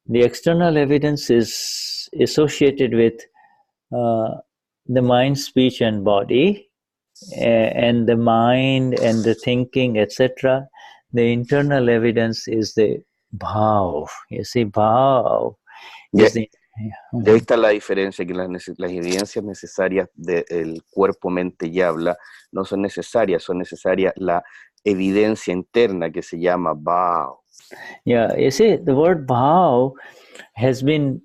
The external evidence is associated with the mind, speech, and body, and the mind and the thinking, etc. The internal evidence is the bhav. You see, bhav is the... De ahí está la diferencia, que las evidencias necesarias del cuerpo, mente y habla no son necesarias, son necesarias la evidencia interna que se llama bhav. Yeah, you see, the word bhav has been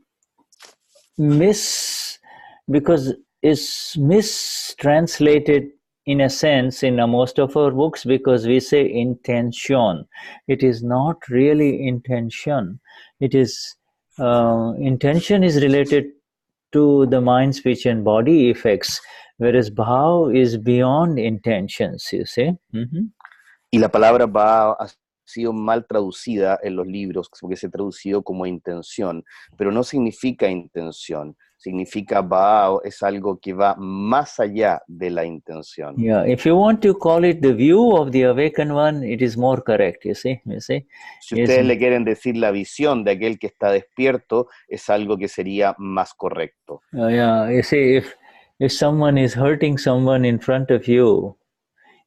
because it's mistranslated in a sense in most of our books, because we say intention. It is not really intention. It is intention is related to the mind, speech and body effects, whereas bhav is beyond intentions, you see. Y la palabra bhav ha sido mal traducida en los libros, porque se ha traducido como intención, pero no significa intención. Significa bhav es algo que va más allá de la intención. Yeah, if you want to call it the view of the awakened one, it is more correct, you see. Si ustedes le quieren decir la visión de aquel que está despierto, es algo que sería más correcto. Yeah, you see, if someone is hurting someone in front of you,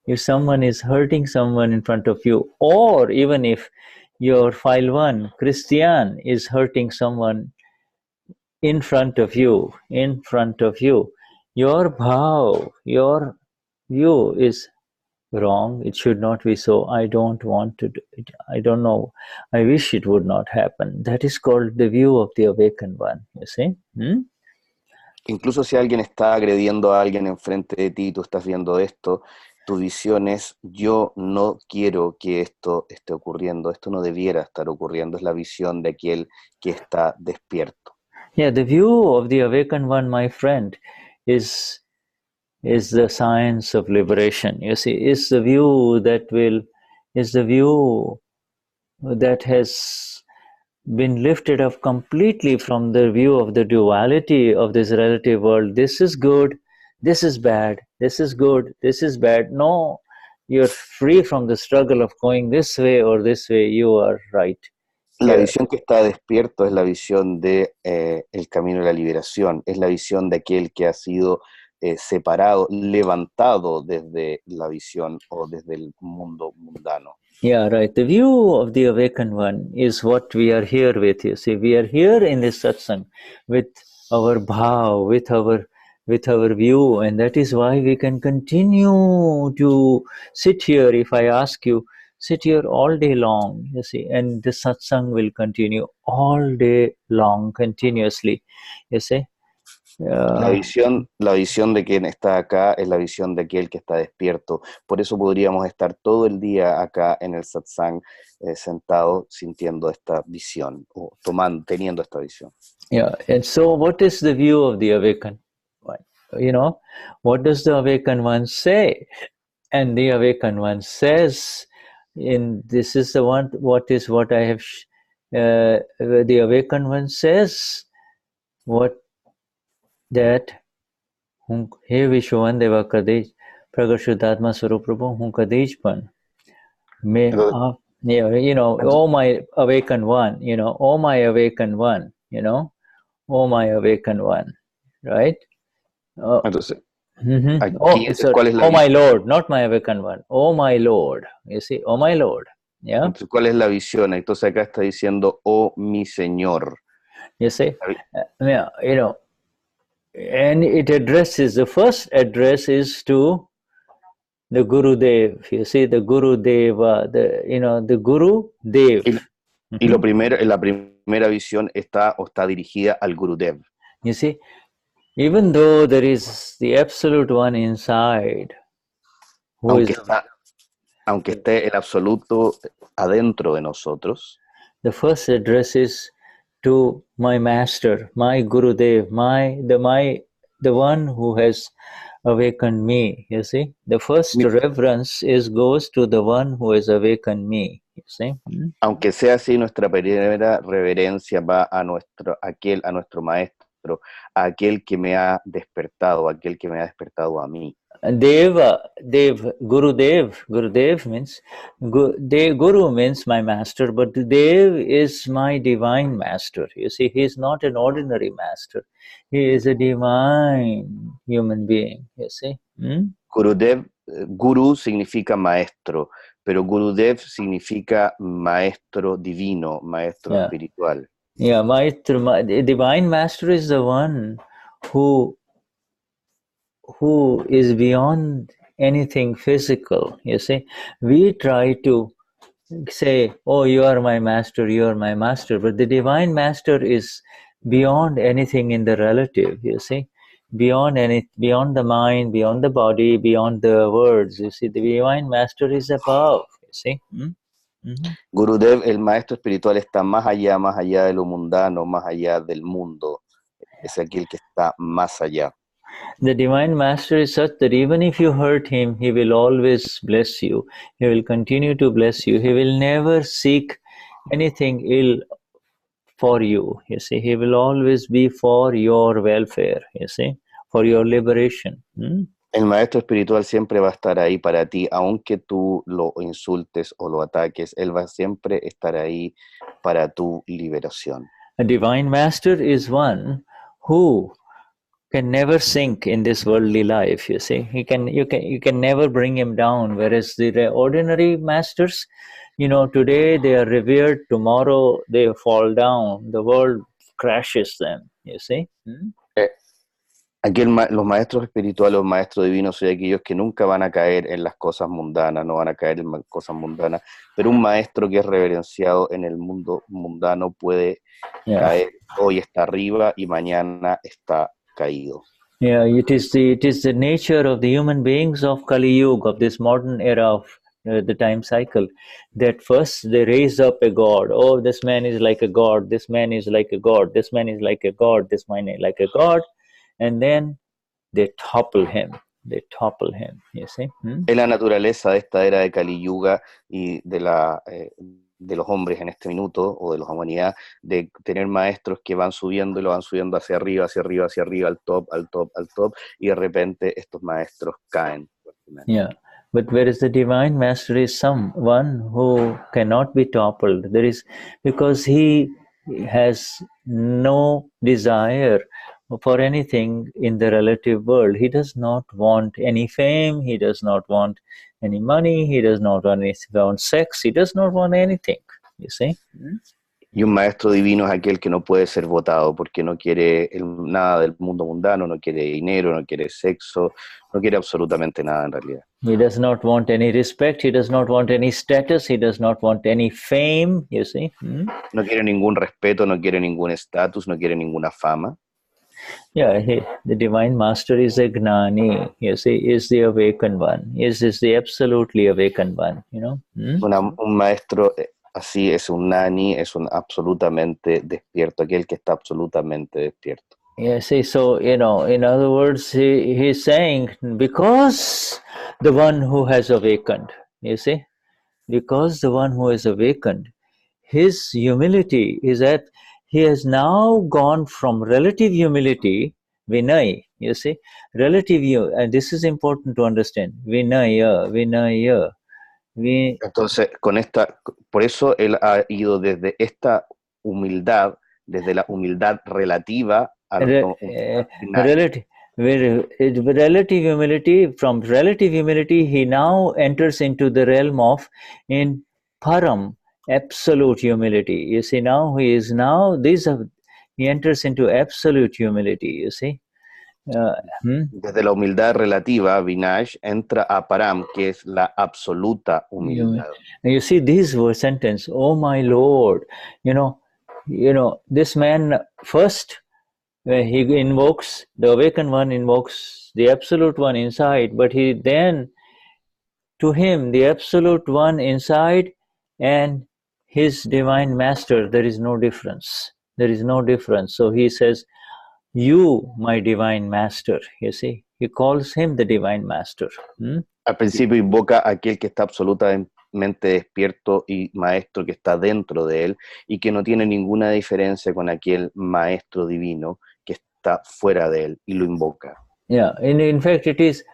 if someone is hurting someone in front of you, or even if your file 1, Cristian, is hurting someone in front of you, your bhav, your view is wrong. It should not be so. I don't want to do it. I don't know. I wish it would not happen. That is called the view of the awakened one, you see. Incluso si alguien está agrediendo a alguien enfrente de ti, tú estás viendo esto, tu visión es: yo no quiero que esto esté ocurriendo, esto no debiera estar ocurriendo. Es la visión de aquel que está despierto. Yeah, the view of the awakened one, my friend, is the science of liberation. You see, is the view that has been lifted up completely from the view of the duality of this relative world. This is good, this is bad, this is good, this is bad. No, you're free from the struggle of going this way or this way. You are right. La visión que está despierto es la visión de el camino de la liberación. Es la visión de aquel que ha sido separado, levantado desde la visión o desde el mundo mundano. Yeah, right. The view of the awakened one is what we are here with. You see, we are here in this satsang with our bhav, with our view, and that is why we can continue to sit here. If I ask you, sit here all day long, you see, and the satsang will continue all day long, continuously, you see. La visión de quien está acá es la visión de aquel que está despierto. Por eso podríamos estar todo el día acá en el satsang, sentado, sintiendo esta visión, o teniendo esta visión. Yeah, and so what is the view of the awakened one? You know, what does the awakened one say? And the awakened one says, this is the one, what I have, the awakened one says, that he vishwa deva kadii pragat shuddhatma swaroop prabhu hum kadii may you know, oh my awakened one, you know, oh my awakened one, you know, oh my awakened one, right? Entonces, oh my Lord, not my awakened one, oh my Lord, you see, oh my Lord. Yeah. Entonces, ¿cuál es la visión? Entonces acá está diciendo, oh mi Señor. You see, yeah, you know, and it addresses, the first address is to the Guru Dev. You see, the Guru Deva, the Guru Dev. Y la primera visión está dirigida al Guru Dev. You see, even though there is the absolute one inside, aunque esté el absoluto adentro de nosotros, the first address is to my master, my Guru Dev, the one who has awakened me. You see, the first reverence goes to the one who has awakened me. You see? Aunque sea así, nuestra primera reverencia va a nuestro maestro, a aquel que me ha despertado, a mí. Gurudev means, Guru means my master, but Dev is my divine master. You see, he is not an ordinary master. He is a divine human being, you see. Guru significa maestro, pero Gurudev significa maestro divino, maestro espiritual. Yeah, the divine master is the one who is beyond anything physical, you see. We try to say, oh, you are my master, but the divine master is beyond anything in the relative, you see, beyond the mind, beyond the body, beyond the words. You see, the divine master is above, you see. Gurudev, el maestro espiritual está más allá de lo mundano, más allá del mundo. Es aquel que está más allá. The divine master is such that even if you hurt him, he will always bless you. He will continue to bless you. He will never seek anything ill for you, you see. He will always be for your welfare, you see, for your liberation. El maestro espiritual siempre va a estar ahí para ti, aunque tú lo insultes o lo ataques. Él va a siempre estar ahí para tu liberación. A divine master is one who can never sink in this worldly life, you see. You can never bring him down, whereas the ordinary masters, you know, today they are revered, tomorrow they fall down, the world crashes them, you see. Aquí los maestros espirituales, los maestros divinos son aquellos que nunca van a caer en las cosas mundanas, no van a caer en cosas mundanas, pero un maestro que es reverenciado en el mundo mundano puede caer, hoy está arriba y mañana está caído. Yeah, it is the nature of the human beings of Kali Yuga, of this modern era of the time cycle, that first they raise up a god. Oh, this man is like a god, this man is like a god, this man is like a god, this man is like a god, and then they topple him, you see. Es la naturaleza de esta era de Kali Yuga y de los hombres en este minuto, o de la humanidad, de tener maestros que van subiendo y lo van subiendo hacia arriba, al top, y de repente estos maestros caen. Yeah, but whereas the divine master is someone who cannot be toppled. Because he has no desire for anything in the relative world. He does not want any fame, he does not want any money, he does not want sex, he does not want anything, you see. Y un maestro divino es aquel que no puede ser votado porque no quiere nada del mundo mundano, no quiere dinero, no quiere sexo, no quiere absolutamente nada en realidad. He does not want any respect, he does not want any status, he does not want any fame, you see. No quiere ningún respeto, no quiere ningún estatus, no quiere ninguna fama. Yeah, the divine master is a gnani, you see, is the awakened one, is the absolutely awakened one, you know. Un maestro así es un gnani, es un absolutamente despierto, aquel que está absolutamente despierto. Yeah, see, so, you know, in other words, he's saying, because the one who has awakened, you see, because the one who has awakened, his humility is that he has now gone from relative humility, vinay, you see, and this is important to understand, vinaya. Entonces, por eso él ha ido desde esta humildad, desde la humildad relativa a relative humility. From relative humility, he now enters into the realm of in param, absolute humility. You see, now he enters into absolute humility, you see. Desde la humildad relativa, Vinay entra a param, que es la absoluta humildad. And you see these were sentence, oh my Lord, you know, this man first, he invokes, the awakened one invokes the absolute one inside, but he then, to him, the absolute one inside and his divine master, there is no difference. So he says, you, my divine master, you see. He calls him the divine master. Al principio invoca a aquel que está absolutamente despierto y maestro que está dentro de él y que no tiene ninguna diferencia con aquel maestro divino que está fuera de él, y lo invoca. Yeah, in fact, it is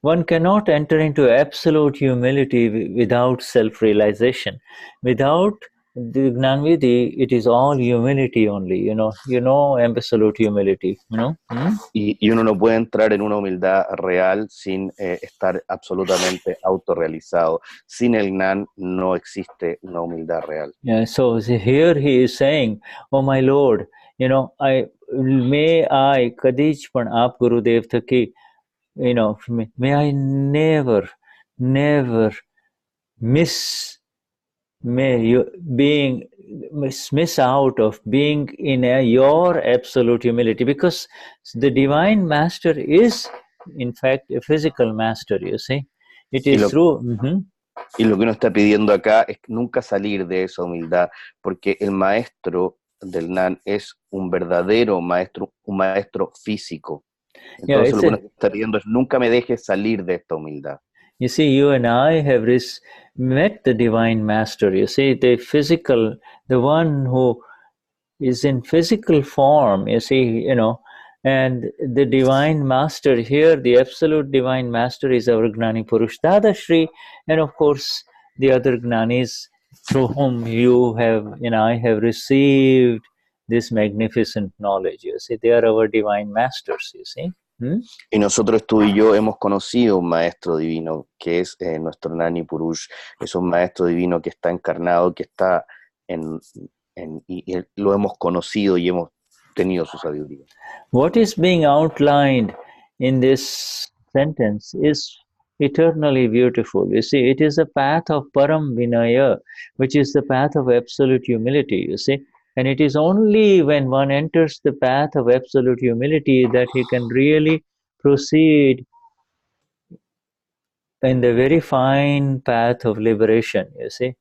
one cannot enter into absolute humility without self-realization. Without the Gnan Vidhi, it is all humility only, you know, absolute humility, you know. Y uno no puede entrar en una humildad real sin estar absolutamente autorrealizado. Sin el Gnan no existe una humildad real. Yeah, so here he is saying, oh my Lord, you know, may I, kadii pan aap Gurudev thaki, you know, may I never miss may you miss out of being in your absolute humility, because the divine master is in fact a physical master, you see. It is through y lo que uno está pidiendo acá es nunca salir de esa humildad, porque el maestro del Gnan es un verdadero maestro, un maestro físico. Entonces lo que uno está pidiendo es nunca me dejes salir de esta humildad. You see, you and I have met the divine master. You see, the physical, the one who is in physical form, you see, and the divine master here, the absolute divine master, is our Gnani Purush Dadashri, and of course the other Gnanis through whom you have and I have received this magnificent knowledge. You see, they are our divine masters, you see. Y nosotros, tú y yo, hemos conocido un maestro divino que es nuestro Gnani Purush. Es un maestro divino que está encarnado, que está y lo hemos conocido y hemos tenido su sabiduría. What is being outlined in this sentence is eternally beautiful. You see, it is the path of param vinaya, which is the path of absolute humility, you see. And it is only when one enters the path of absolute humility that he can really proceed in the very fine path of liberation, you see.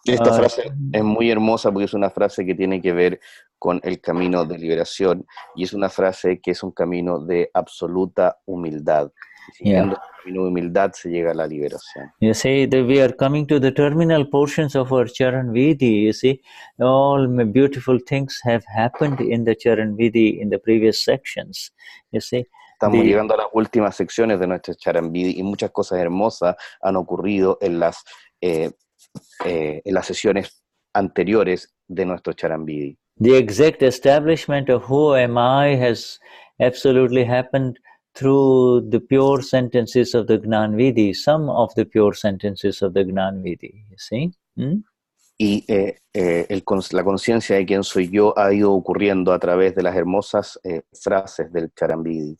Esta frase es muy hermosa porque es una frase que tiene que ver con el camino de liberación y es una frase que es un camino de absoluta humildad. Y siguiendo el camino de humildad se llega a la liberación. You see, we are coming to the terminal portions of our Charan Vidhi. You see, all beautiful things have happened in the Charan Vidhi in the previous sections. You see. Estamos llegando a las últimas secciones de nuestro Charan Vidhi y muchas cosas hermosas han ocurrido en las sesiones anteriores de nuestro Charan Vidhi. The exact establishment of who am I has absolutely happened through the pure sentences of the Gnan Vidhi, some of the pure sentences of the Gnan Vidhi, you see. Y la conciencia de quién soy yo ha ido ocurriendo a través de las hermosas frases del Charan Vidhi.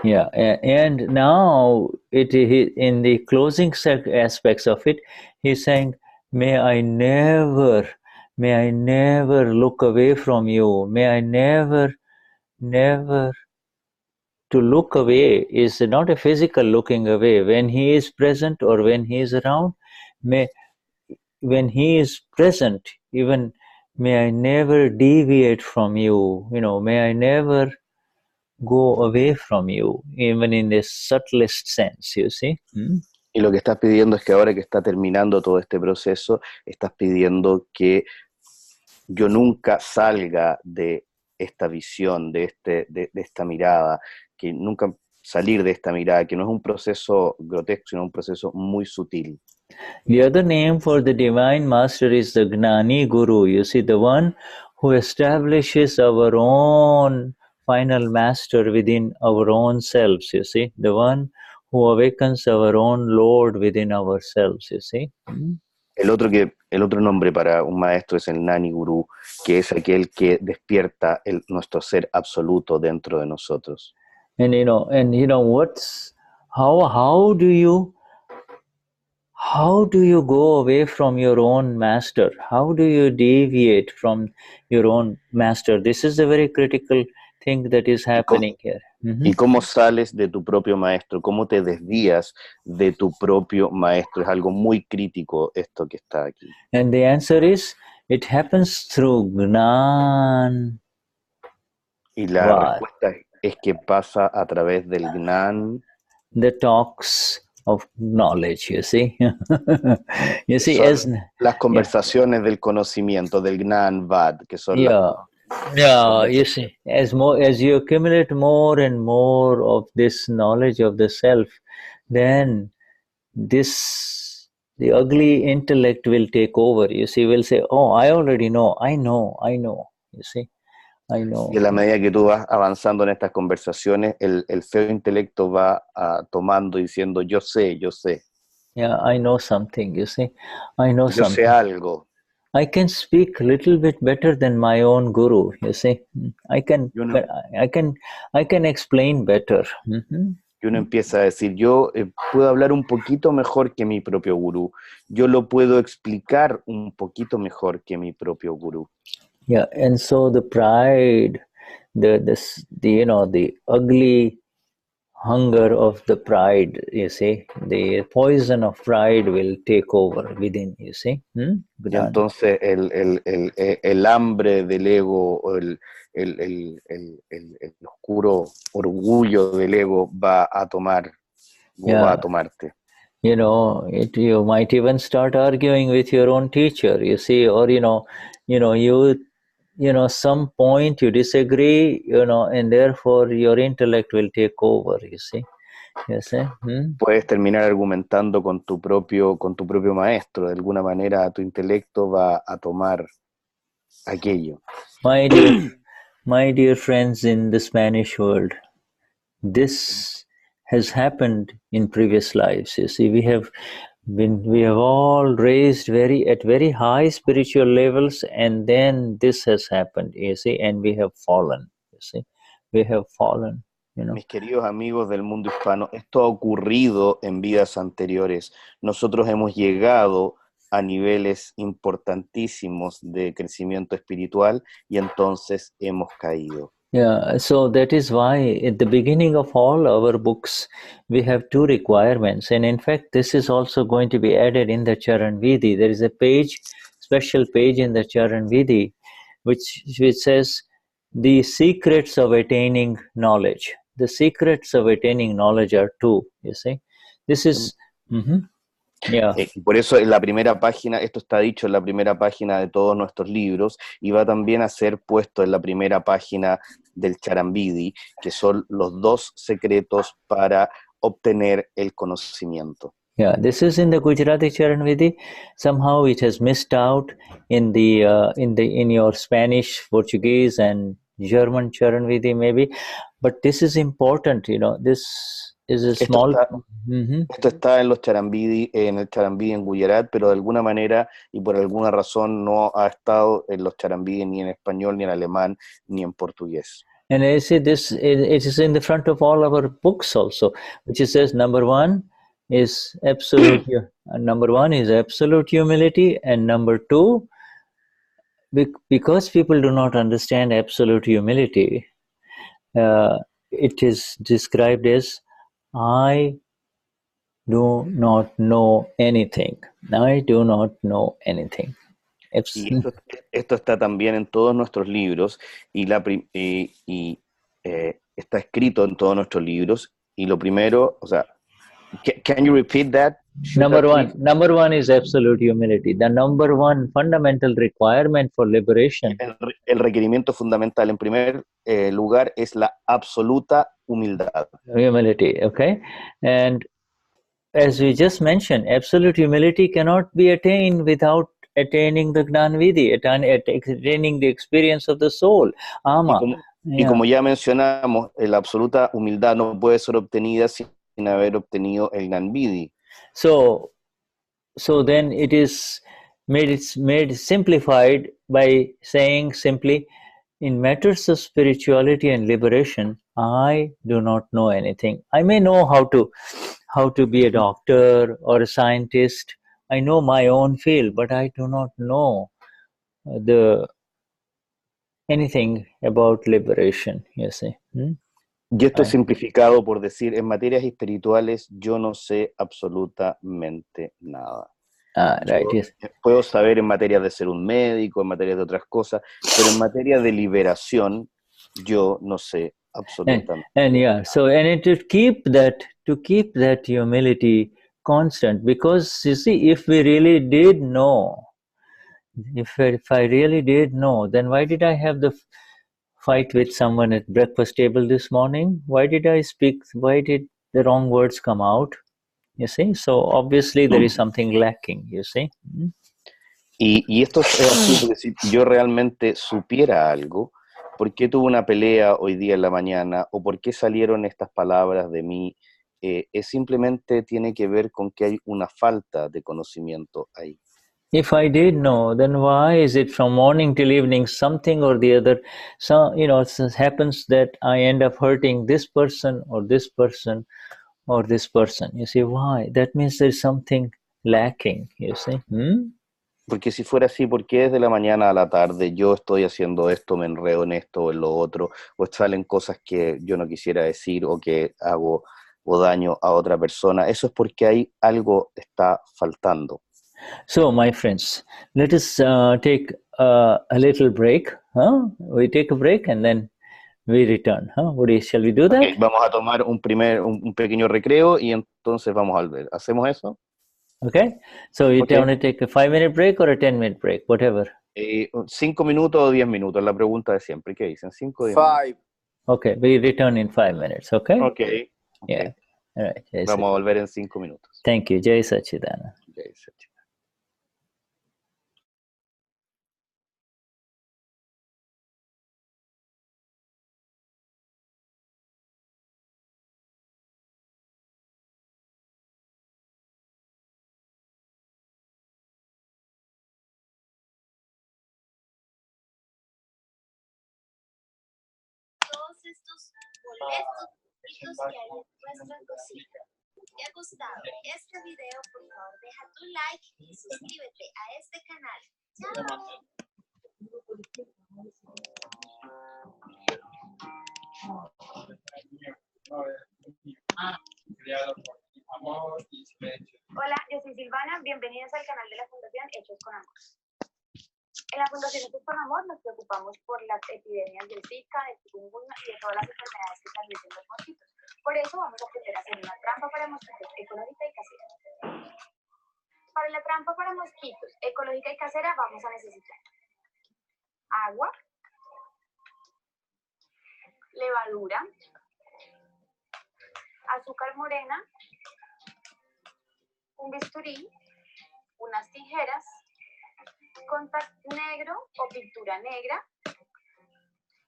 Yeah, and now in the closing aspects of it, he's saying, may I never look away from you. May I never. To look away is not a physical looking away. When he is present or when he is around, when he is present, even may I never deviate from you. May I never go away from you, even in the subtlest sense, you see. Y lo que estás pidiendo es que ahora que está terminando todo este proceso, estás pidiendo que yo nunca salga de esta visión, de esta mirada, que nunca salir de esta mirada, que no es un proceso grotesco, sino un proceso muy sutil. The other name for the divine master is the Gnani Guru. You see, the one who establishes our own final master within our own selves, you see, the one who awakens our own Lord within ourselves, you see. El otro nombre para un maestro es el Gnani Guru, que es aquel que despierta nuestro ser absoluto dentro de nosotros. And how do you go away from your own master? How do you deviate from your own master? This is a very critical thing that is happening here. ¿Y cómo sales de tu propio maestro? ¿Cómo te desvías de tu propio maestro? Es algo muy crítico esto que está aquí. And the answer is, it happens through Gnan. Y la respuesta es que pasa a través del Gnan. The talks of knowledge, you see. You see, las conversaciones del conocimiento, del gnanvaadthi, que son you see, as you accumulate more and more of this knowledge of the self, then the ugly intellect will take over. You see, will say, oh, I already know, I know, you see. I know. Y a la medida que tú vas avanzando en estas conversaciones, el feo intelecto va tomando y diciendo, yo sé. Yeah, I know something, you see. I know yo something. sé algo. I can speak a little bit better than my own guru, you see. I can explain better. Y uno empieza a decir, yo puedo hablar un poquito mejor que mi propio gurú. Yo lo puedo explicar un poquito mejor que mi propio gurú. Yeah, and so the pride, the ugly hunger of the pride, you see, the poison of pride will take over within, you see. Y entonces el hambre del ego, o el oscuro orgullo del ego va a tomar, va a tomarte. You know, you might even start arguing with your own teacher, you see, or some point you disagree, and therefore your intellect will take over, you see. Puedes terminar argumentando con tu propio maestro. De alguna manera tu intelecto va a tomar aquello. My dear friends in the Spanish world, this has happened in previous lives. You see, we have all raised at very high spiritual levels, and then this has happened, you see, and we have fallen, you see. We have fallen, Mis queridos amigos del mundo hispano, esto ha ocurrido en vidas anteriores. Nosotros hemos llegado a niveles importantísimos de crecimiento espiritual y entonces hemos caído. Yeah, so that is why at the beginning of all our books, we have two requirements. And in fact, this is also going to be added in the Charan Vidhi. There is a special page in the Charan Vidhi, which says the secrets of attaining knowledge. The secrets of attaining knowledge are two, you see. This is... Yeah. Por eso en la primera página, esto está dicho en la primera página de todos nuestros libros y va también a ser puesto en la primera página del Charan Vidhi, que son los dos secretos para obtener el conocimiento. Yeah, this is in the Gujarati Charan Vidhi. Somehow it has missed out in your Spanish, Portuguese, and German Charan Vidhi maybe, but this is important. This is a small. Esto está en los Charan Vidhi, en el Charan Vidhi en Gujarat, pero de alguna manera y por alguna razón no ha estado en los Charan Vidhi ni en español, ni en alemán, ni en portugués. And I see this. It is in the front of all our books also, which says number one is absolute. Number one is absolute humility, and number two, because people do not understand absolute humility, it is described as I do not know anything. I do not know anything. Y esto está también en todos nuestros libros está escrito en todos nuestros libros. Y lo primero, o sea, can you repeat that? Number one is absolute humility. The number one fundamental requirement for liberation. El requerimiento fundamental en primer lugar es la absoluta humildad. Humility, okay? And as we just mentioned, absolute humility cannot be attained without attaining the Gnan Vidhi, attaining the experience of the soul, ama. Y como ya mencionamos, la absoluta humildad no puede ser obtenida sin haber obtenido el Gnan Vidhi. So then it is made simplified by saying simply, in matters of spirituality and liberation, I do not know anything. I may know how to be a doctor or a scientist. I know my own field, but I do not know anything about liberation, you see. Y esto es simplificado por decir, en materias espirituales yo no sé absolutamente nada. Right, yes. Puedo saber en materia de ser un médico, en materia de otras cosas, pero en materia de liberación yo no sé absolutamente. And to keep that humility constant, because you see, if I really did know, then why did I have the fight with someone at breakfast table this morning? Why did the wrong words come out? You see, so obviously there is something lacking, you see. Y esto es así, porque si yo realmente supiera algo, ¿por qué tuve una pelea hoy día en la mañana? ¿O por qué salieron estas palabras de mí? Simplemente tiene que ver con que hay una falta de conocimiento ahí. If I did know, then why is it from morning till evening something or the other? So, it happens that I end up hurting this person or this person or this person. You see, why? That means there's something lacking, you see. Porque si fuera así, ¿por qué desde la mañana a la tarde yo estoy haciendo esto, me enredo en esto o en lo otro, o salen cosas que yo no quisiera decir o que hago o daño a otra persona? Eso es porque ahí algo está faltando. So, my friends, let us take a little break. We take a break and then we return. Shall we do that? Okay, vamos a tomar un pequeño recreo y entonces vamos a volver. ¿Hacemos eso? Okay. So you want to take a 5-minute break or a 10-minute break, whatever. 5 minutos o 10 minutos, la pregunta de siempre. ¿Qué dicen? 5 o 10 minutos. Okay, we return in 5 minutes, okay? Okay. Yeah. All right. Vamos a volver en 5 minutos. Thank you. Jai Sachidana. Jai Sachidana. Estos molestos gritos que hay en nuestra cocina. ¿Te ha gustado este video? Por favor, deja tu like y suscríbete a este canal. ¡Chao! Hola, yo soy Silvana. Bienvenidos al canal de la Fundación Hechos con Amor. En la Fundación Hechos con Amor nos preocupamos por las epidemias del Zika, del chikungunya y de todas las enfermedades que transmiten los mosquitos. Por eso vamos a aprender a hacer una trampa para mosquitos ecológica y casera. Para la trampa para mosquitos ecológica y casera vamos a necesitar agua, levadura, azúcar morena, un bisturí, unas tijeras, contact negro o pintura negra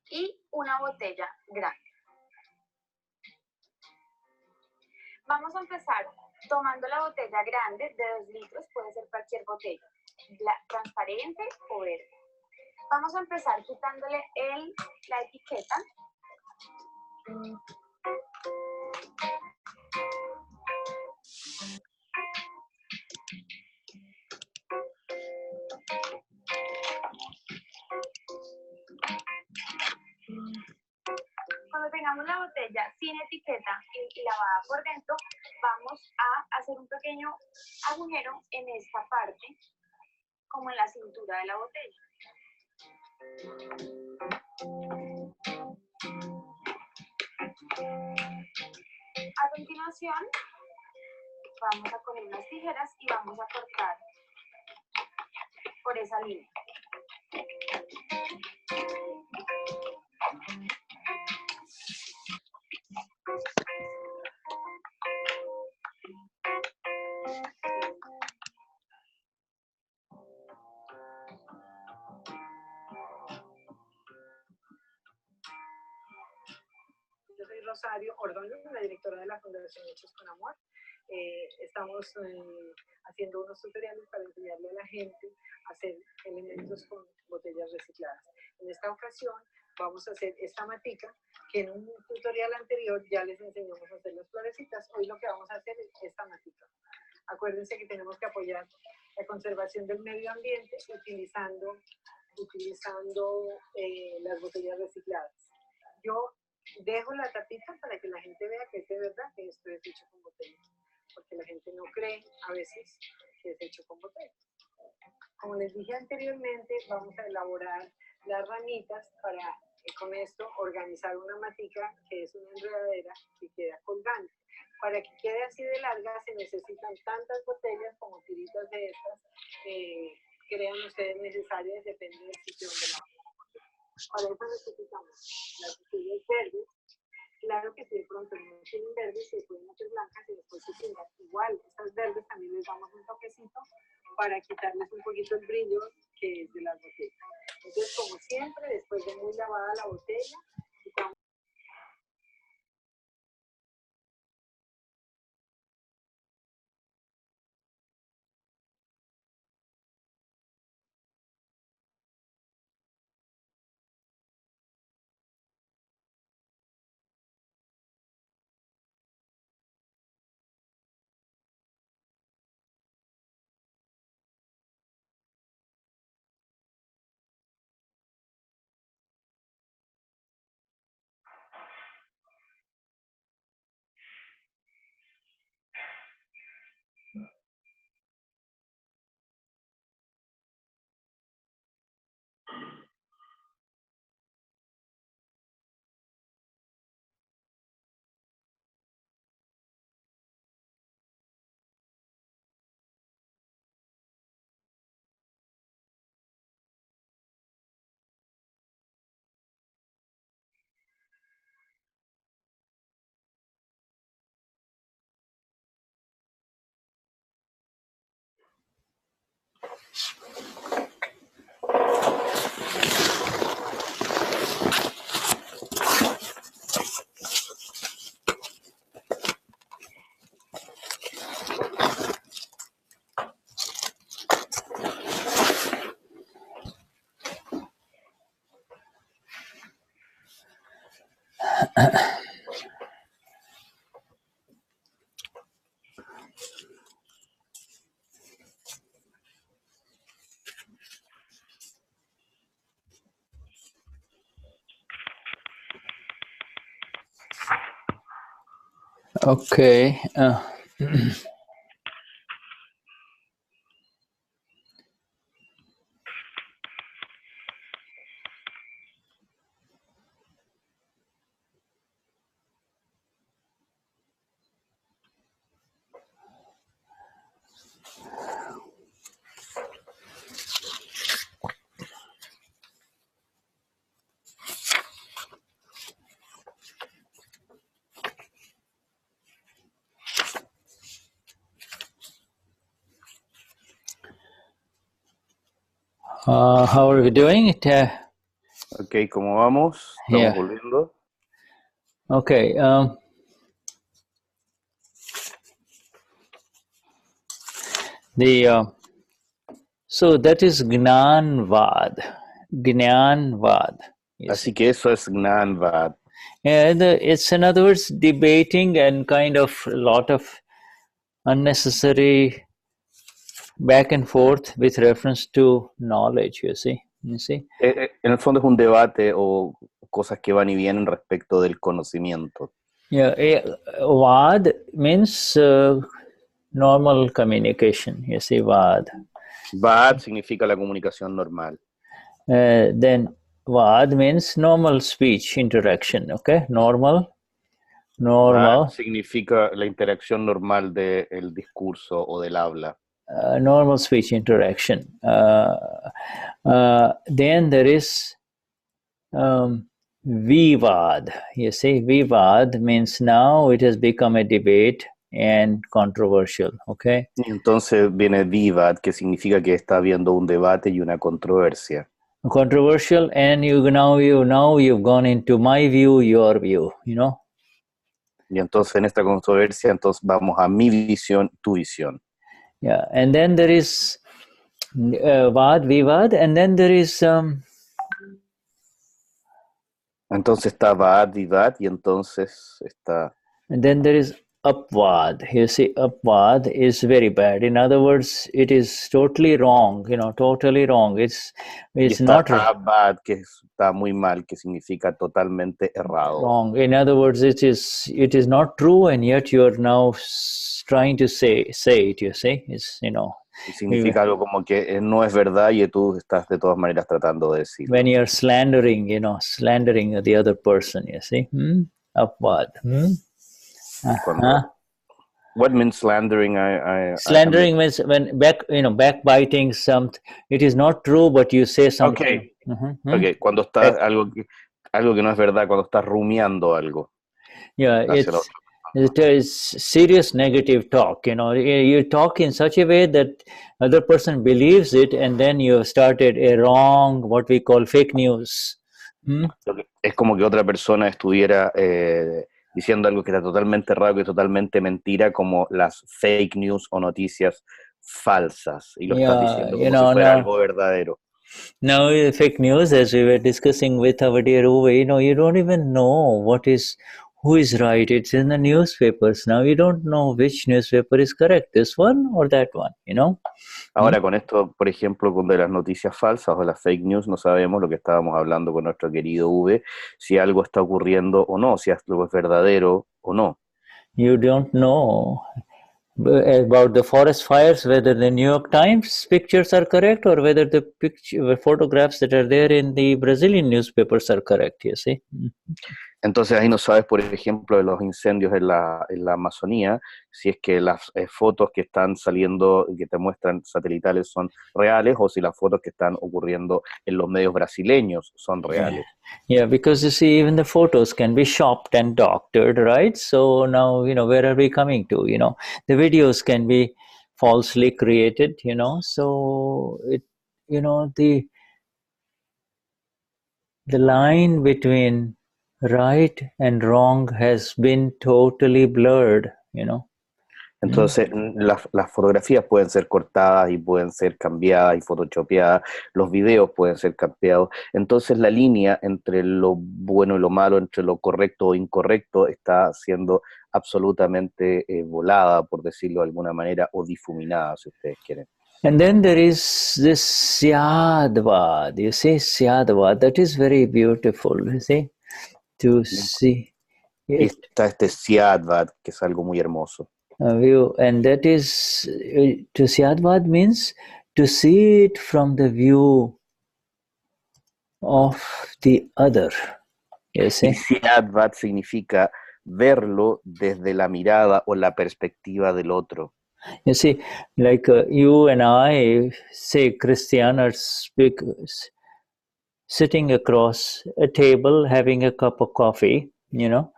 y una botella grande. Vamos a empezar tomando la botella grande de 2 litros, puede ser cualquier botella, transparente o verde. Vamos a empezar quitándole la etiqueta. Cuando tengamos la botella sin etiqueta y lavada por dentro, vamos a hacer un pequeño agujero en esta parte, como en la cintura de la botella. A continuación, vamos a coger unas tijeras y vamos a cortar por esa línea. Yo soy Rosario Ordóñez, la directora de la Fundación Hechos con Amor. Estamos haciendo unos tutoriales para enseñarle a la gente a hacer elementos con botellas recicladas. En esta ocasión vamos a hacer esta matica, que en un tutorial anterior ya les enseñamos a hacer las florecitas. Hoy lo que vamos a hacer es esta matica. Acuérdense que tenemos que apoyar la conservación del medio ambiente utilizando las botellas recicladas. Yo dejo la tapita para que la gente vea que es de verdad que esto es hecho con botellas, porque la gente no cree a veces que es hecho con botellas. Como les dije anteriormente, vamos a elaborar las ramitas para con esto organizar una matica que es una enredadera que queda colgante. Para que quede así de larga se necesitan tantas botellas como tiritas de estas, crean ustedes necesarias, depende del sitio donde la vamos. Para eso necesitamos las botellas verdes. Claro que si de pronto no tienen verdes, se pueden hacer blancas y después se pintan. Igual, estas verdes también les damos un toquecito para quitarles un poquito el brillo que es de las botellas. Entonces, como siempre, después de muy lavada la botella, quitamos Okay. How are we doing? Ok, ¿cómo vamos? Estamos volviendo. Okay. So that is gnanvaadthi. Gnanvaadthi. Así que eso es gnanvaadthi. It's in other words debating and kind of a lot of unnecessary back and forth with reference to knowledge. You see. En el fondo es un debate o cosas que van y vienen respecto del conocimiento. Vaad means normal communication. You see, vaad. Vaad significa la comunicación normal. Then vaad means normal speech interaction. Okay, normal. Vaad significa la interacción normal del discurso o del habla. Normal speech interaction. Then there is vivad. You see, vivad means now it has become a debate and controversial. Okay. Y entonces viene vivad, que significa que está habiendo un debate y una controversia. Controversial, and now you've gone into my view, your view. You know. Y entonces en esta controversia, entonces vamos a mi visión, tu visión. Yeah, and then there is vad, vivad, and then there is entonces está vad, vivad, y entonces está. And then there is upvad. You see, upvad is very bad. In other words, it is totally wrong. You know, totally wrong. It's not bad, que está muy mal, que significa totalmente errado. Wrong. In other words, it is not true, and yet you are now trying to say it. You see, it's Y significa algo como que no es verdad y tú estás de todas maneras tratando de decir. When you are slandering, slandering the other person. You see, upvad. What means slandering? Slandering means when backbiting something. It is not true, but you say something. Okay. Okay. Cuando estás algo que no es verdad, cuando estás rumiando algo. Yeah, it is serious negative talk. You talk in such a way that other person believes it, and then you have started a wrong, what we call fake news. Es como que otra persona estuviera diciendo algo que está totalmente errado, que es totalmente mentira, como las fake news o noticias falsas, y lo estás diciendo como si fuera algo verdadero. Now, fake news, as we were discussing with our dear Uwe, you don't even know who is right. It's in the newspapers. Now you don't know which newspaper is correct, this one or that one, Ahora con esto, por ejemplo, con de las noticias falsas o las fake news, no sabemos lo que estábamos hablando con nuestro querido Uwe, si algo está ocurriendo o no, si algo es verdadero o no. You don't know about the forest fires, whether the New York Times pictures are correct or whether the photographs that are there in the Brazilian newspapers are correct, you see. Entonces ahí no sabes, por ejemplo, de los incendios en la Amazonía, si es que las fotos que están saliendo, que te muestran satelitales son reales, o si las fotos que están ocurriendo en los medios brasileños son reales. Yeah, because you see, even the photos can be shopped and doctored, right? So now, where are we coming to? The videos can be falsely created, so the line between right and wrong has been totally blurred, Entonces, las fotografías pueden ser cortadas y pueden ser cambiadas y photoshopeadas, los videos pueden ser cambiados. Entonces, la línea entre lo bueno y lo malo, entre lo correcto o incorrecto, está siendo absolutamente volada, por decirlo de alguna manera, o difuminada, si ustedes quieren. And then there is this syaadvaadthi. You see, syaadvaadthi, that is very beautiful, you see, to see. Y está este syaadvaadthi, que es algo muy hermoso. View, and that is, to syaadvaadthi means to see it from the view of the other. You see? Y syaadvaadthi significa verlo desde la mirada o la perspectiva del otro. You see, like you and I, say Cristian, are sitting across a table having a cup of coffee, you know.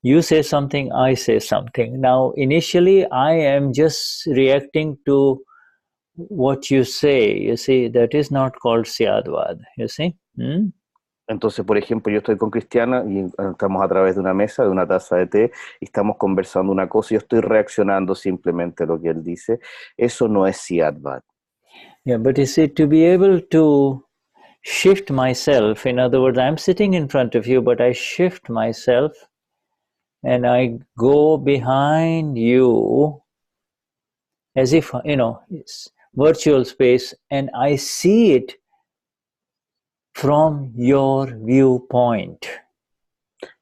You say something, I say something. Now, initially, I am just reacting to what you say. You see, that is not called syaadvaadthi. You see? Entonces, por ejemplo, yo estoy con Cristiana y estamos a través de una mesa, de una taza de té, y estamos conversando una cosa y yo estoy reaccionando simplemente a lo que él dice. Eso no es syaadvaadthi. Yeah, but you see, to be able to shift myself, in other words, I'm sitting in front of you, but I shift myself and I go behind you as if, you know, it's virtual space, and I see it from your viewpoint.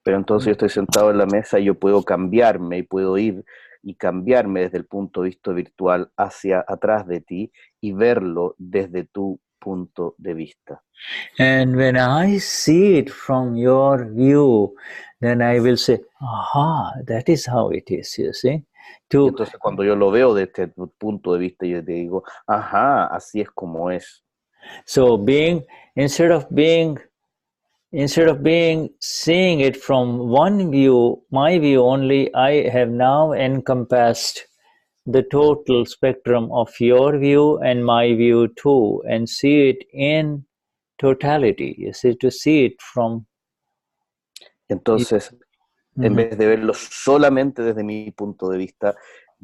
Pero entonces yo estoy sentado en la mesa y yo puedo cambiarme y puedo ir y cambiarme desde el punto de vista virtual hacia atrás de ti y verlo desde tu punto de vista. And when I see it from your view, then I will say, aha, that is how it is, you see. Y entonces cuando yo lo veo desde tu punto de vista, yo te digo, ajá, así es como es. So instead of seeing it from one view, my view only, I have now encompassed the total spectrum of your view and my view too, and see it in totality. You see, to see it from. Entonces, en vez de verlo solamente desde mi punto de vista,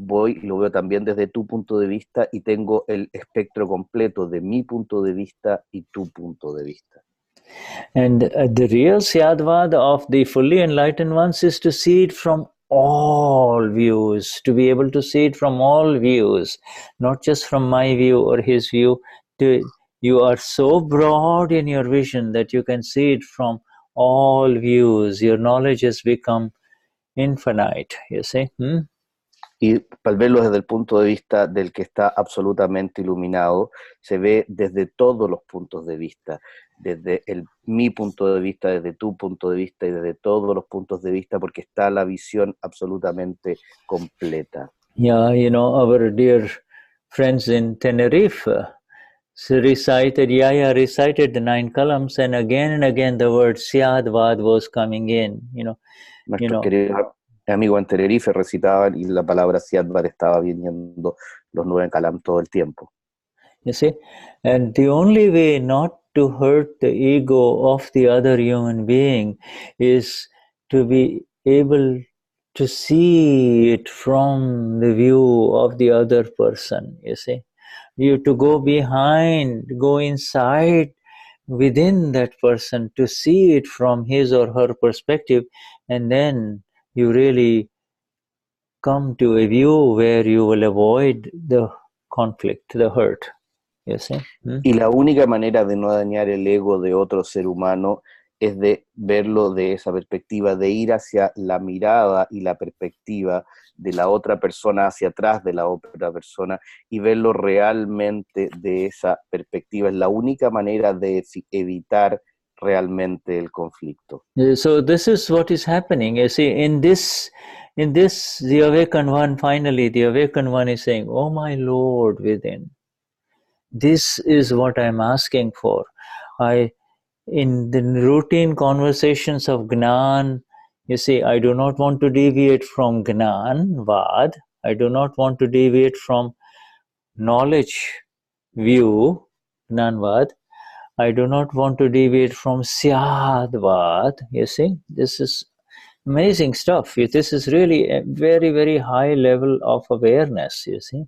voy y lo veo también desde tu punto de vista y tengo el espectro completo de mi punto de vista y tu punto de vista. And the real syaadvaadthi of the fully enlightened ones is to see it from all views, to be able to see it from all views, not just from my view or his view. You are so broad in your vision that you can see it from all views. Your knowledge has become infinite, you see. Y al verlo desde el punto de vista del que está absolutamente iluminado, se ve desde todos los puntos de vista, desde mi punto de vista, desde tu punto de vista y desde todos los puntos de vista, porque está la visión absolutamente completa. Yeah, you know, our dear friends in Tenerife recited the 9 columns, and again the word syaadvaadthi was coming in, you know. Nuestros queridos amigos en Tenerife recitaban y la palabra syaadvaadthi estaba viniendo los 9 kalam todo el tiempo. You see, and the only way not to hurt the ego of the other human being is to be able to see it from the view of the other person, you see. You to go inside within that person to see it from his or her perspective, and then you really come to a view where you will avoid the conflict, the hurt. You see? Y la única manera de no dañar el ego de otro ser humano es de verlo de esa perspectiva, de ir hacia la mirada y la perspectiva de la otra persona, hacia atrás de la otra persona, y verlo realmente de esa perspectiva. Es la única manera de evitar realmente el conflicto. So this is what is happening. You see, in this, the awakened one, finally, the awakened one is saying, "Oh my Lord within, this is what I'm asking for." In the routine conversations of Gnan, you see, I do not want to deviate from gnanvaadthi. I do not want to deviate from knowledge view, gnanvaadthi. I do not want to deviate from syaadvaadthi. You see, this is amazing stuff. This is really a very, very high level of awareness, you see.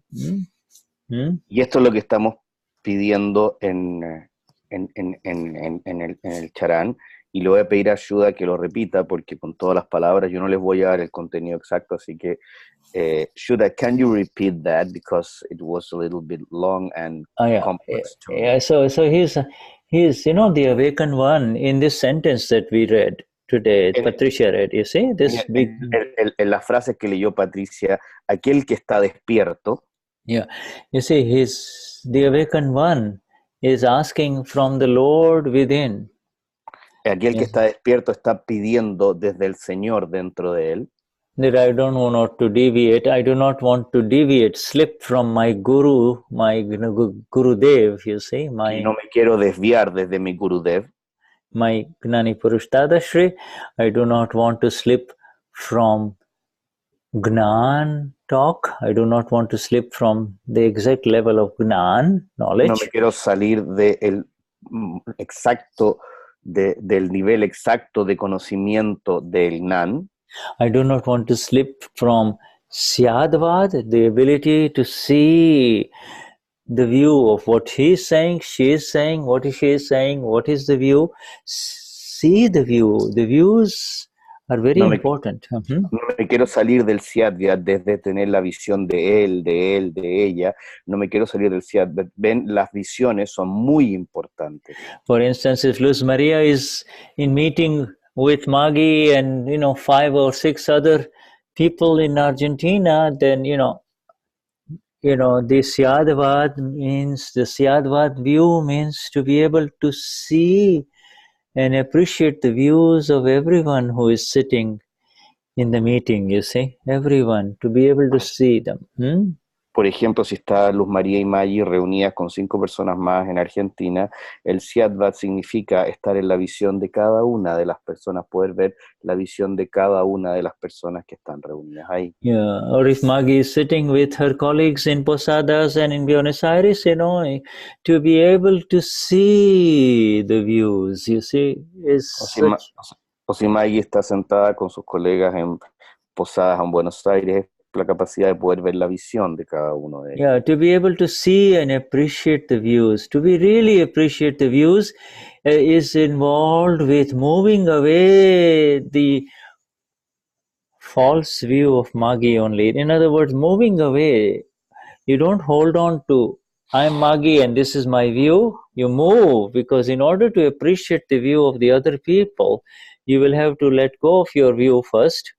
Y esto es lo que estamos pidiendo en el Charan, y le voy a pedir a Shuddha que lo repita, porque con todas las palabras yo no les voy a dar el contenido exacto, así que Shuddha, can you repeat that, because it was a little bit long and complex to so he's you know, the awakened one in this sentence that we read today, Patricia read, you see, this big... En las frases que leyó Patricia, aquel que está despierto. Yeah, you see, the awakened one is asking from the Lord within. Aquel que está despierto está pidiendo desde el Señor dentro de él. That I don't want to deviate. I do not want to deviate, slip from my guru, my Gurudev, you see. Y no me quiero desviar desde mi Gurudev. My Gnani Purush Dadashri. I do not want to slip from Gnan talk. I do not want to slip from the exact level of Gnan knowledge. No me quiero salir del nivel exacto de conocimiento del Gnan. I do not want to slip from syaadvaadthi, the ability to see the view of what he is saying, she is saying, what she is saying, what is the view. See the view. The views are very important. No me quiero salir del syaadvaadthi desde tener la visión de él, de ella. No me quiero salir del syaadvaadthi. Ven, las visiones son muy importantes. For instance, if Luz Maria is in meeting with Maggie and 5 or 6 other people in Argentina, then the syaadvaadthi means, the syaadvaadthi view means to be able to see and appreciate the views of everyone who is sitting in the meeting, you see, everyone, to be able to see them. Por ejemplo, si está Luz María y Maggie reunidas con 5 personas más en Argentina, el syaadvaadthi significa estar en la visión de cada una de las personas, poder ver la visión de cada una de las personas que están reunidas ahí. Yeah, or if Maggie is sitting with her colleagues in Posadas and in Buenos Aires, to be able to see the views, you see, is o si Maggie está sentada con sus colegas en Posadas en Buenos Aires, la capacidad de poder ver la visión de cada uno de ellos. Yeah, to be able to see and appreciate the views, to be really appreciate the views is involved with moving away the false view of Maggie only. In other words, moving away. You don't hold on to, I'm Maggie and this is my view. You move, because in order to appreciate the view of the other people, you will have to let go of your view first.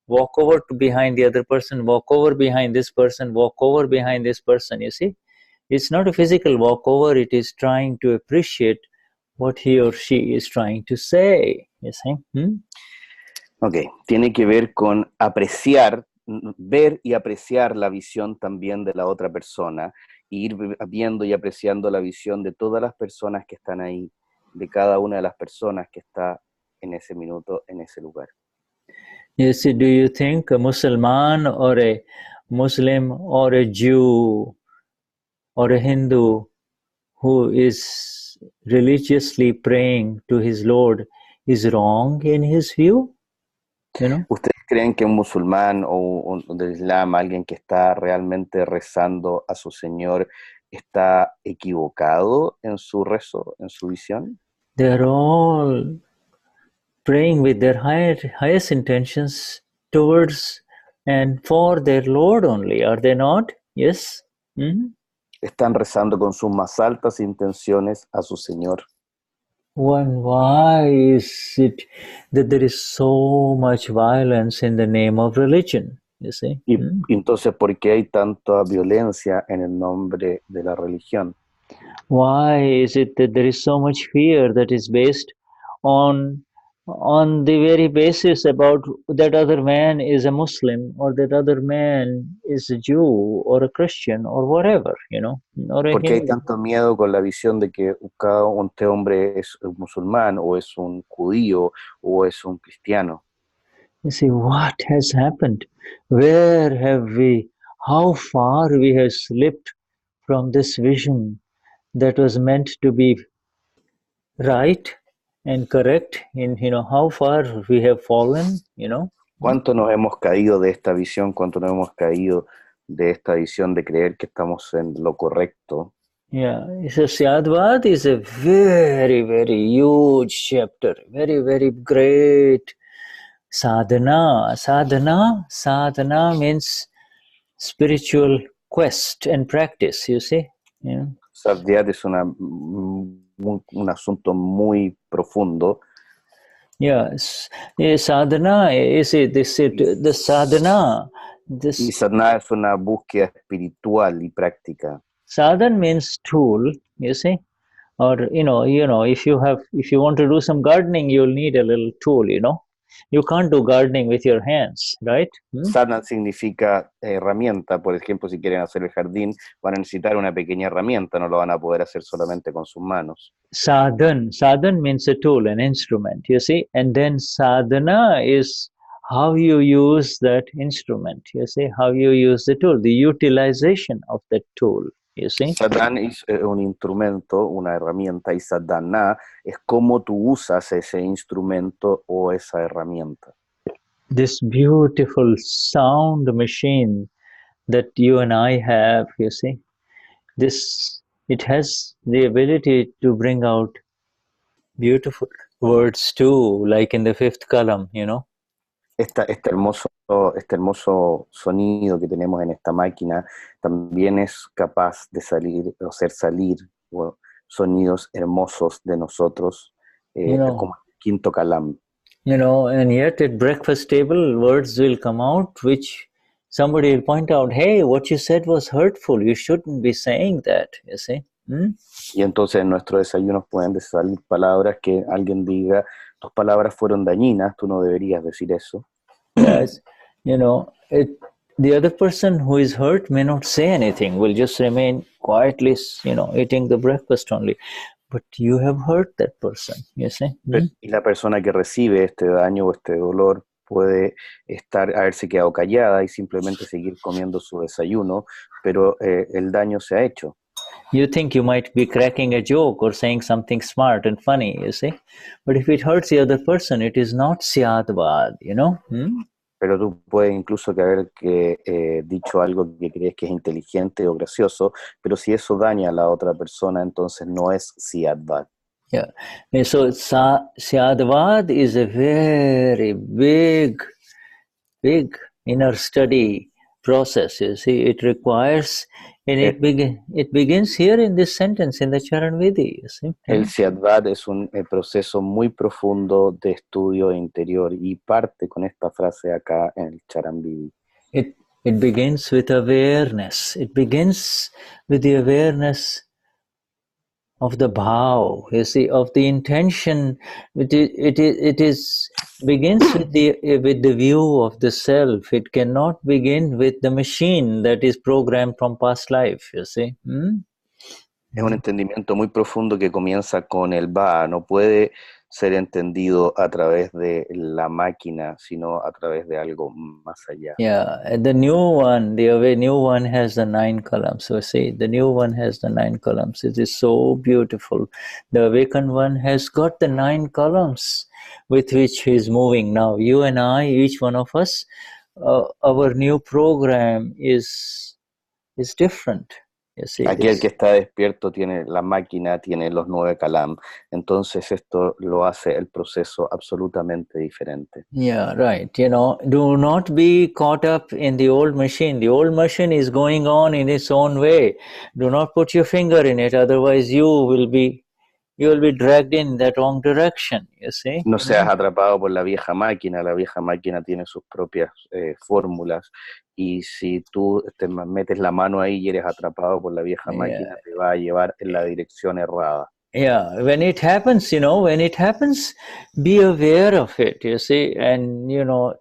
Walk over to behind the other person, walk over behind this person, walk over behind this person, you see. It's not a physical walkover, it is trying to appreciate what he or she is trying to say, you see. Ok, tiene que ver con apreciar, ver y apreciar la visión también de la otra persona, ir viendo y apreciando la visión de todas las personas que están ahí, de cada una de las personas que está en ese minuto, en ese lugar. Yes, do you think a Muslim or a Muslim or a Jew or a Hindu who is religiously praying to his Lord is wrong in his view? ¿Ustedes creen que un musulmán o del Islam, alguien que está realmente rezando a su Señor, está equivocado en su rezo, en su visión? They are all praying with their highest intentions towards and for their Lord only, are they not? Yes? Están rezando con sus más altas intenciones a su Señor. Why is it that there is so much violence in the name of religion? You see? Y entonces, ¿por qué hay tanta violencia en el nombre de la religión? Why is it that there is so much fear that is based on the very basis about that other man is a Muslim or that other man is a Jew or a Christian or whatever, or a Porque hay Hindu. tanto miedo con la visión de que este hombre es un musulmán o es un judío o es un cristiano. You see, what has happened? Where have we, how far we have slipped from this vision that was meant to be right and correct, in how far we have fallen, ¿Cuánto nos hemos caído de esta visión? ¿Cuánto nos hemos caído de esta visión de creer que estamos en lo correcto? Yeah, so syaadvaadthi is a very, very huge chapter, very, very great sadhana. Sadhana means spiritual quest and practice, you see. Syaadvaadthi es un asunto muy profundo. Yes, sadhana is it? The sadhana. Y sadhana es una búsqueda espiritual y práctica. Sadhan means tool, you see, or if you want to do some gardening, you'll need a little tool. You can't do gardening with your hands, right? Sadhana significa herramienta. Por ejemplo, si quieren hacer el jardín, van a necesitar una pequeña herramienta, no lo van a poder hacer solamente con sus manos. Sadhan means a tool, an instrument, you see, and then sadhana is how you use that instrument, you see, how you use the tool, the utilization of that tool, you see. Sadhana es un instrumento, una herramienta, y sadhana es cómo tú usas ese instrumento o esa herramienta. This beautiful sound machine that you and I have, you see, it has the ability to bring out beautiful words too, like in the fifth column, Este hermoso sonido que tenemos en esta máquina también es capaz de hacer salir sonidos hermosos de nosotros, como el quinto kalam. And yet at breakfast table, words will come out which somebody will point out, hey, what you said was hurtful, you shouldn't be saying that, you see. Y entonces en nuestros desayunos pueden salir palabras que alguien diga, tus palabras fueron dañinas, tú no deberías decir eso. Yes, the other person who is hurt may not say anything, will just remain quietly, eating the breakfast only. But you have hurt that person, you see. Y la persona que recibe este daño o este dolor puede haberse quedado callada y simplemente seguir comiendo su desayuno, pero el daño se ha hecho. You think you might be cracking a joke or saying something smart and funny, you see. But if it hurts the other person, it is not syaadvaadthi, Pero tú puedes incluso haber dicho algo que crees que es inteligente o gracioso, pero si eso daña a la otra persona, entonces no es syaadvaadhi. Yeah. And so syaadvaadhi is a very big inner study process, you see. It requires, and it begins here in this sentence, in the Charan Vidhi, you see. El syaadvaadhi es un proceso muy profundo de estudio interior y parte con esta frase acá en el Charan Vidhi. It begins with awareness. It begins with the awareness of the bhav, you see, of the intention. It begins with the view of the self. It cannot begin with the machine that is programmed from past life, you see. Es un entendimiento muy profundo que comienza con el bha, no puede ser entendido a través de la máquina, sino a través de algo más allá. Yeah, the new one has the 9 columns. So see, the new one has the 9 columns. It is so beautiful. The awakened one has got the 9 columns with which he is moving now. You and I, each one of us, our new program is different. Aquel que está despierto tiene la máquina, tiene los 9 kalam, entonces esto lo hace el proceso absolutamente diferente. Yeah, right. Do not be caught up in the old machine. The old machine is going on in its own way. Do not put your finger in it, otherwise you will be dragged in that wrong direction, you see. No seas atrapado por la vieja máquina tiene sus propias fórmulas, y si tú te metes la mano ahí y eres atrapado por la vieja máquina, te va a llevar en la dirección errada. Yeah, when it happens, be aware of it, you see, and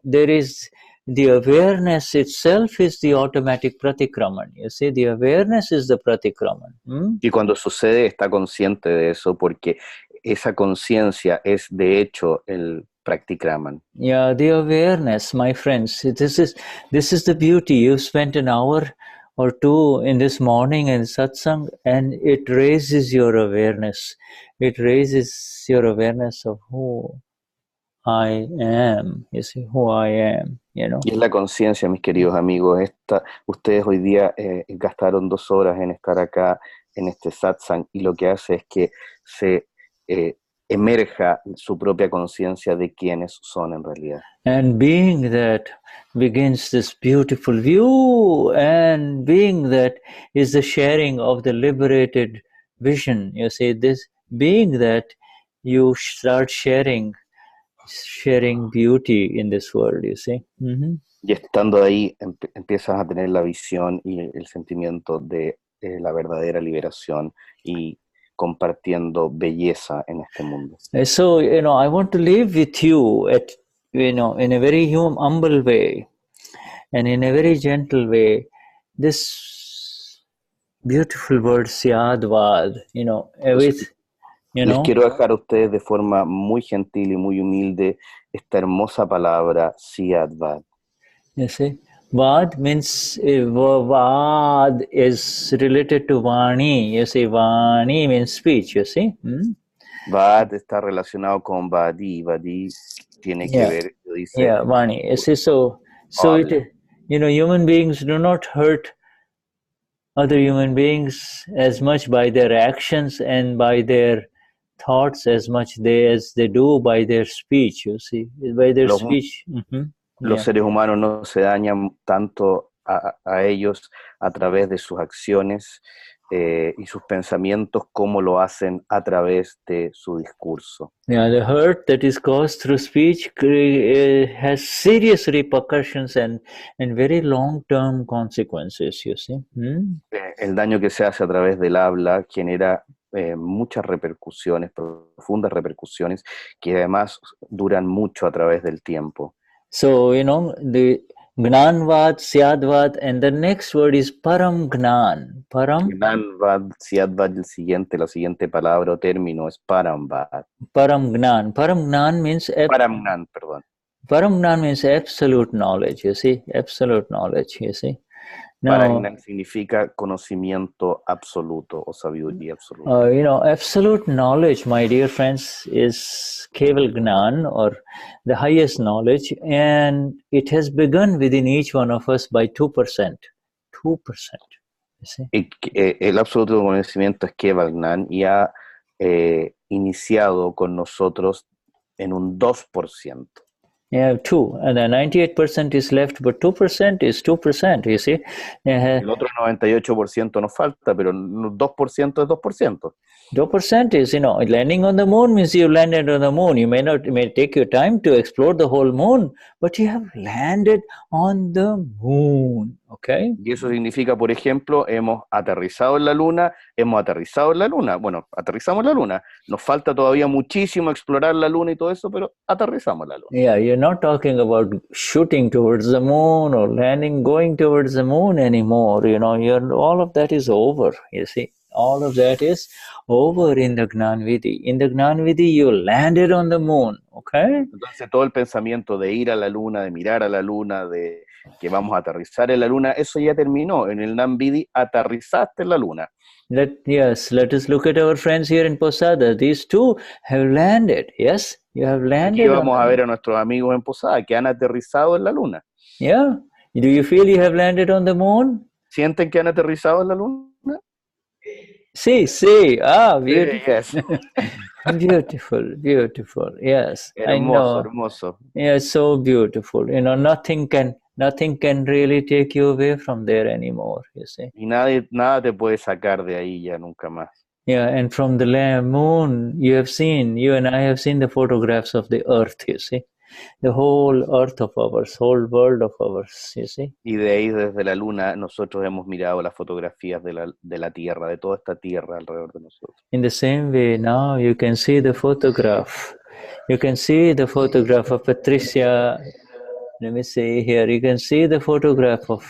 there is the awareness itself is the automatic pratikraman, you see, the awareness is the pratikraman. Y cuando sucede, está consciente de eso, porque esa conciencia es de hecho el pratikraman. Yeah, the awareness, my friends, this is the beauty. You've spent an hour or two in this morning in satsang, and it raises your awareness. It raises your awareness of who I am, you see, who I am, Y es la conciencia, mis queridos amigos. Ustedes hoy día gastaron 2 horas en estar acá en este satsang, y lo que hace es que se emerja su propia conciencia de quiénes son en realidad. And being that begins this beautiful view, and being that is the sharing of the liberated vision. You see, this being that you start sharing sharing beauty in this world, you see. Y estando ahí empiezas a tener la visión y el sentimiento de la verdadera liberación y compartiendo belleza en este mundo. So, I want to live with you at, in a very humble way and in a very gentle way. This beautiful word, syaadvaadthi, Les quiero dejar a ustedes de forma muy gentil y muy humilde esta hermosa palabra, syaadvaadthi. You see, Vad means, Vad is related to Vani. You see, Vani means speech, you see. Vad está relacionado con Vadi. Vadi tiene que ver, dice. Vani. You see, so it, human beings do not hurt other human beings as much by their actions and by their thoughts as much as they do by their speech, you see, by their speech. Los seres humanos no se dañan tanto a ellos a través de sus acciones y sus pensamientos como lo hacen a través de su discurso. The hurt that is caused through speech has serious repercussions and very long-term consequences, you see. El daño que se hace a través del habla genera muchas repercusiones, profundas repercusiones, que además duran mucho a través del tiempo. So, the gnanvaadthi, syaadvaadthi, and the next word is param gnan. Param. Gnanvaadthi, syaadvaadthi, la siguiente palabra o término es param vaadthi. Param gnan. Param gnan means... Param gnan, perdón. Param gnan means absolute knowledge, you see. Absolute knowledge, you see. Param gnan significa conocimiento absoluto o sabiduría absoluta. Absolute knowledge, my dear friends, is keval gnan, or the highest knowledge, and it has begun within each one of us by 2%. 2%. You see? El absoluto conocimiento es keval gnan y ha iniciado con nosotros en un 2%. Yeah, 2, and then 98% is left, but 2% is 2%, you see. El otro 98% nos falta, pero 2% es 2%. 2% is, landing on the moon means you landed on the moon. It may take you time to explore the whole moon, but you have landed on the moon, okay? Y eso significa, por ejemplo, hemos aterrizado en la luna. Bueno, aterrizamos en la luna. Nos falta todavía muchísimo explorar la luna y todo eso, pero aterrizamos en la luna. Yeah, you're not talking about shooting towards the moon or going towards the moon anymore. All of that is over, you see. All of that is over in the Gnani Vidhi. In the Gnani Vidhi, you landed on the moon, okay? Entonces todo el pensamiento de ir a la luna, de mirar a la luna, de que vamos a aterrizar en la luna, eso ya terminó. En el Gnani Vidhi aterrizaste en la luna. Let us look at our friends here in Posada. These two have landed, yes? You have landed. Aquí vamos a ver a nuestros amigos en Posada que han aterrizado en la luna. Yeah. Do you feel you have landed on the moon? ¿Sienten que han aterrizado en la luna? Sí. Beautiful. Yes. beautiful. Yes. Hermoso. Yeah, so beautiful. Nothing can really take you away from there anymore, you see. Y nada te puede sacar de ahí ya nunca más. Yeah, and from the moon, you and I have seen the photographs of the earth, you see. The whole earth of ours, whole world of ours, you see. Y de ahí, desde la luna, nosotros hemos mirado las fotografías de la tierra, de toda esta tierra alrededor de nosotros. In the same way, now you can see the photograph. You can see the photograph of Patricia. Let me see here. You can see the photograph of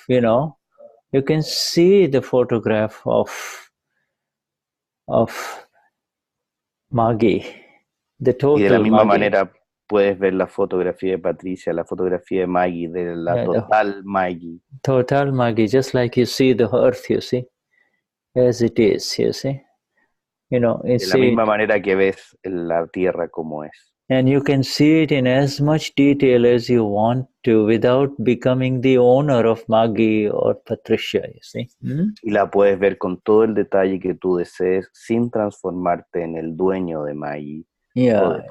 you can see the photograph of Maggie. The total y de la misma Maggie. Manera puedes ver la fotografía de Patricia, la fotografía de Maggie, de la total Maggie. Total Maggie, just like you see the earth, you see, as it is, you see. De la misma manera que ves la tierra como es. And you can see it in as much detail as you want to without becoming the owner of Maggie or Patricia, you see. Y la puedes ver con todo el detalle que tú desees sin transformarte en el dueño de Maggie. Yeah,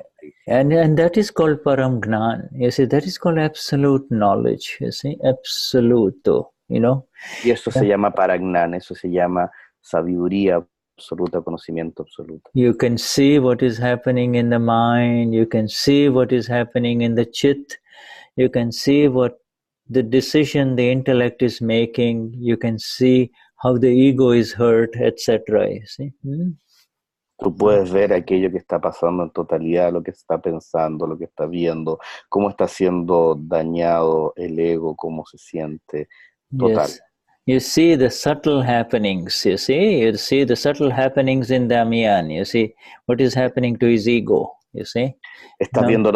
and that is called param gnan. You see, that is called absolute knowledge. You see, absoluto. Y eso se llama paragnan, eso se llama sabiduría absoluta, conocimiento absoluto. You can see what is happening in the mind, you can see what is happening in the chit, you can see what the decision the intellect is making, you can see how the ego is hurt, etc. You see? Tú puedes ver aquello que está pasando en totalidad, lo que está pensando, lo que está viendo, cómo está siendo dañado el ego, cómo se siente, total. Yes. You see the subtle happenings, you see the subtle happenings in Damien, you see what is happening to his ego, you see. Estás viendo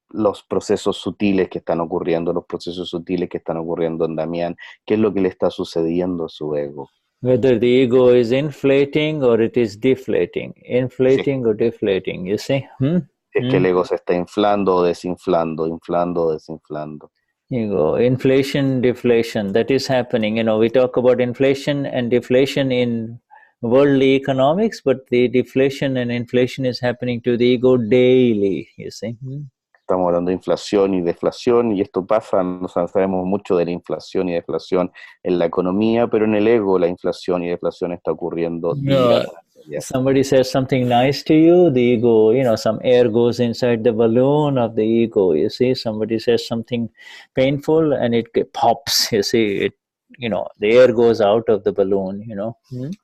los procesos sutiles que están ocurriendo, los procesos sutiles que están ocurriendo en Damien, qué es lo que le está sucediendo a su ego. Whether the ego is inflating or it is deflating, inflating or deflating, you see. Es que el ego se está inflando o desinflando, inflando o desinflando. Ego, inflation, deflation, that is happening. You know, we talk about inflation and deflation in worldly economics, but the deflation and inflation is happening to the ego daily, you see. Estamos hablando de inflación y deflación, y esto pasa, no sabemos mucho de la inflación y deflación en la economía, pero en el ego la inflación y deflación está ocurriendo día tras día. Somebody says something nice to you, the ego, you know, some air goes inside the balloon of the ego, you see. Somebody says something painful and it pops, you see. It, you know, the air goes out of the balloon, you know.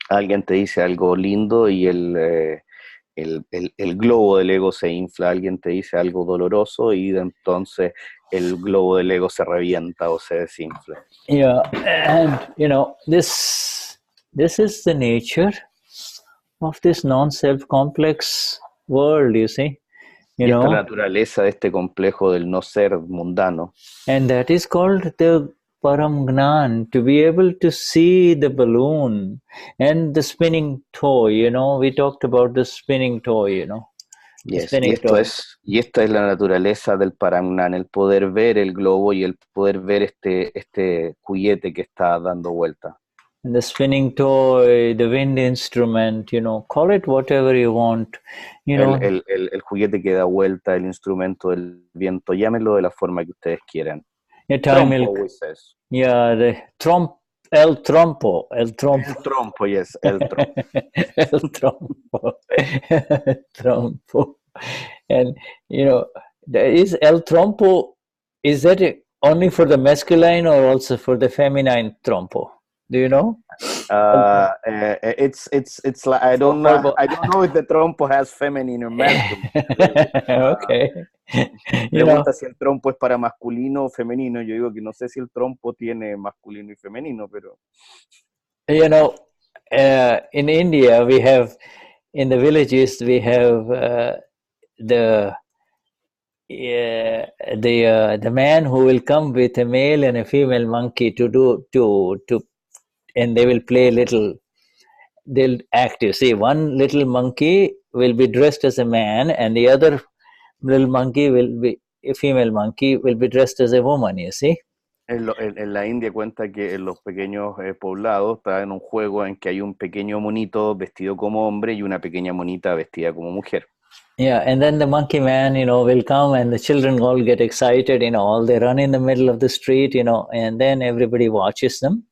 Alguien te dice algo lindo y el globo del ego se infla, alguien te dice algo doloroso y entonces el globo del ego se revienta o se desinfla. Yeah, and you know, this is the nature of this non-self complex world, you see. You know, esta es la naturaleza de este complejo del no ser mundano. And that is called the param gnan, to be able to see the balloon and the spinning toy, you know. We talked about the spinning toy, you know. Yes. Y esta es la naturaleza del param gnan, el poder ver el globo y el poder ver este juguete que está dando vuelta. And the spinning toy, the wind instrument, you know, call it whatever you want, you know. El juguete que da vuelta, el instrumento del viento, llámenlo de la forma que ustedes quieran. Trompo, yeah, the el trompo, yes, el trompo. El trompo, trompo. And, you know, is el trompo, is that only for the masculine or also for the feminine trompo? Do you know? It's like I don't know if the trompo has feminine or masculine. Okay. Pregunta si el trompo es para masculino o femenino. Yo digo que no sé si el trompo tiene masculino y femenino, pero. You know, in India we have, in the villages we have the man who will come with a male and a female monkey to and they will play they'll act, you see. One little monkey will be dressed as a man and the other little monkey will be, a female monkey will be dressed as a woman, you see. En la India cuenta que en los pequeños poblados traen un juego en que hay un pequeño monito vestido como hombre y una pequeña monita vestida como mujer. Yeah, and then the monkey man, you know, will come and the children all get excited, you know, all they run in the middle of the street, you know, and then everybody watches them.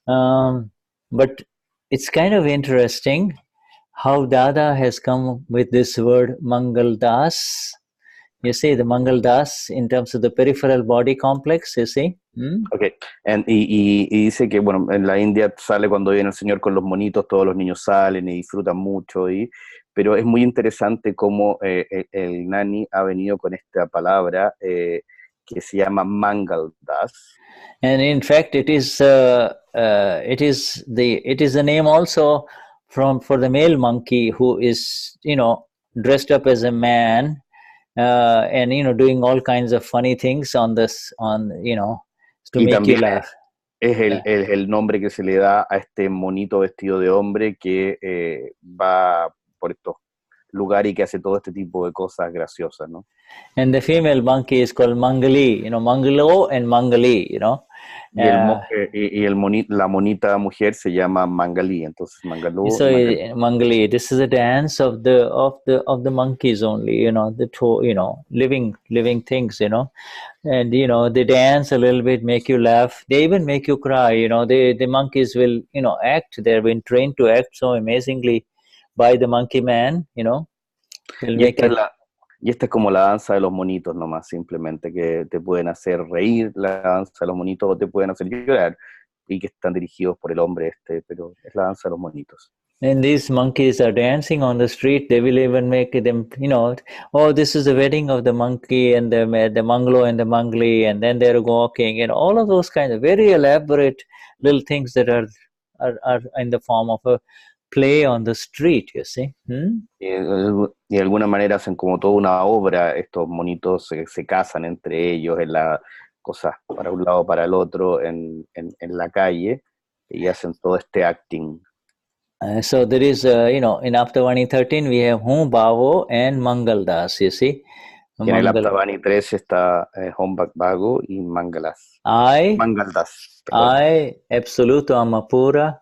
But it's kind of interesting how Dada has come with this word Mangal Das. You see, the Mangal Das in terms of the peripheral body complex, you see. Okay, y dice que, bueno, en la India sale cuando viene el Señor con los monitos, todos los niños salen y disfrutan mucho, pero es muy interesante cómo el Gnani ha venido con esta palabra que se llama Mangal Das. And in fact, it is the name also for the male monkey who is, you know, dressed up as a man and, you know, doing all kinds of funny things you know, to make you laugh. Es el nombre que se le da a este monito vestido de hombre que va por estos lugares y que hace todo este tipo de cosas graciosas, ¿no? And the female monkey is called Mangali, you know, Mangalo and Mangali, you know. Y la monita mujer se llama Mangali, entonces Mangaló. So Mangali, this is a dance of the monkeys only, you know, living things, you know, and you know they dance a little bit, make you laugh, they even make you cry, you know. The monkeys will, you know, act. They've been trained to act so amazingly by the monkey man, you know. We'll Y make esta, it. y esta es como la danza de los monitos nomás, simplemente, que te pueden hacer reír, la danza de los monitos, o te pueden hacer llorar, y que están dirigidos por el hombre pero es la danza de los monitos. And these monkeys are dancing on the street. They will even make them, you know, oh, this is the wedding of the monkey and the manglo and the mangli, and then they're walking, and all of those kinds of very elaborate little things that are in the form of a play on the street, you see. Y de alguna manera hacen como toda una obra, estos monitos se casan entre ellos en la cosas para un lado para el otro en la calle, y hacen todo este acting. So there is, you know, in Aptavani 13 we have Hum Bhavo and Mangal Das, you see. Y en el Aptavani 13 está Hum Bhavo y Mangalas. Mangaldas. I, Absoluto Amapura,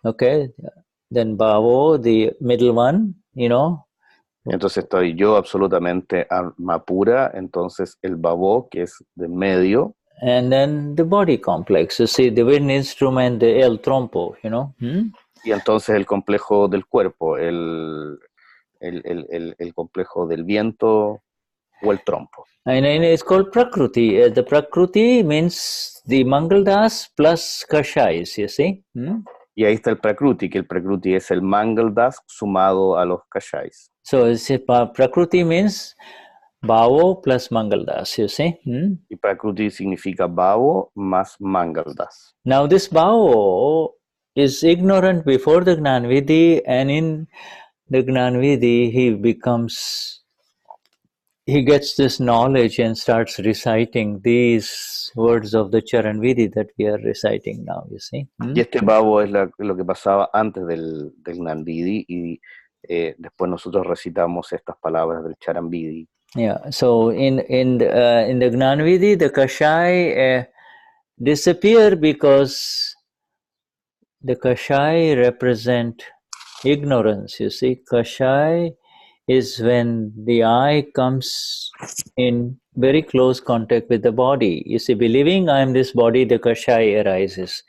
okay. Then Bhavo, the middle one, you know. Entonces estoy yo absolutamente Amapura, entonces el Bhavo, que es de medio. And then the body complex, you see, the wind instrument, the el trompo, you know. Y entonces el complejo del cuerpo, el complejo del viento o el trompo. And it's called Prakriti. The Prakriti means the Mangaldas plus Kashais, you see. Y ahí está el Prakriti, que el Prakriti es el Mangaldas sumado a los Kashais. So Prakriti means Bhavo plus Mangaldas, you see. Y Prakriti significa Bhavo más Mangaldas. Now this Bhavo is ignorant before the Gnan Vidhi, and in the Gnan Vidhi he gets this knowledge and starts reciting these words of the Charan Vidhi that we are reciting now, you see. Y este Bhavo es lo que pasaba antes del Gnan Vidhi, y después nosotros recitamos estas palabras del Charan Vidhi. Yeah, so in the Gnan Vidhi, the Kashai disappear because the Kashai represent ignorance, you see. Kashai is when the eye comes in very close contact with the body. You see, believing I am this body, the Kashai arises.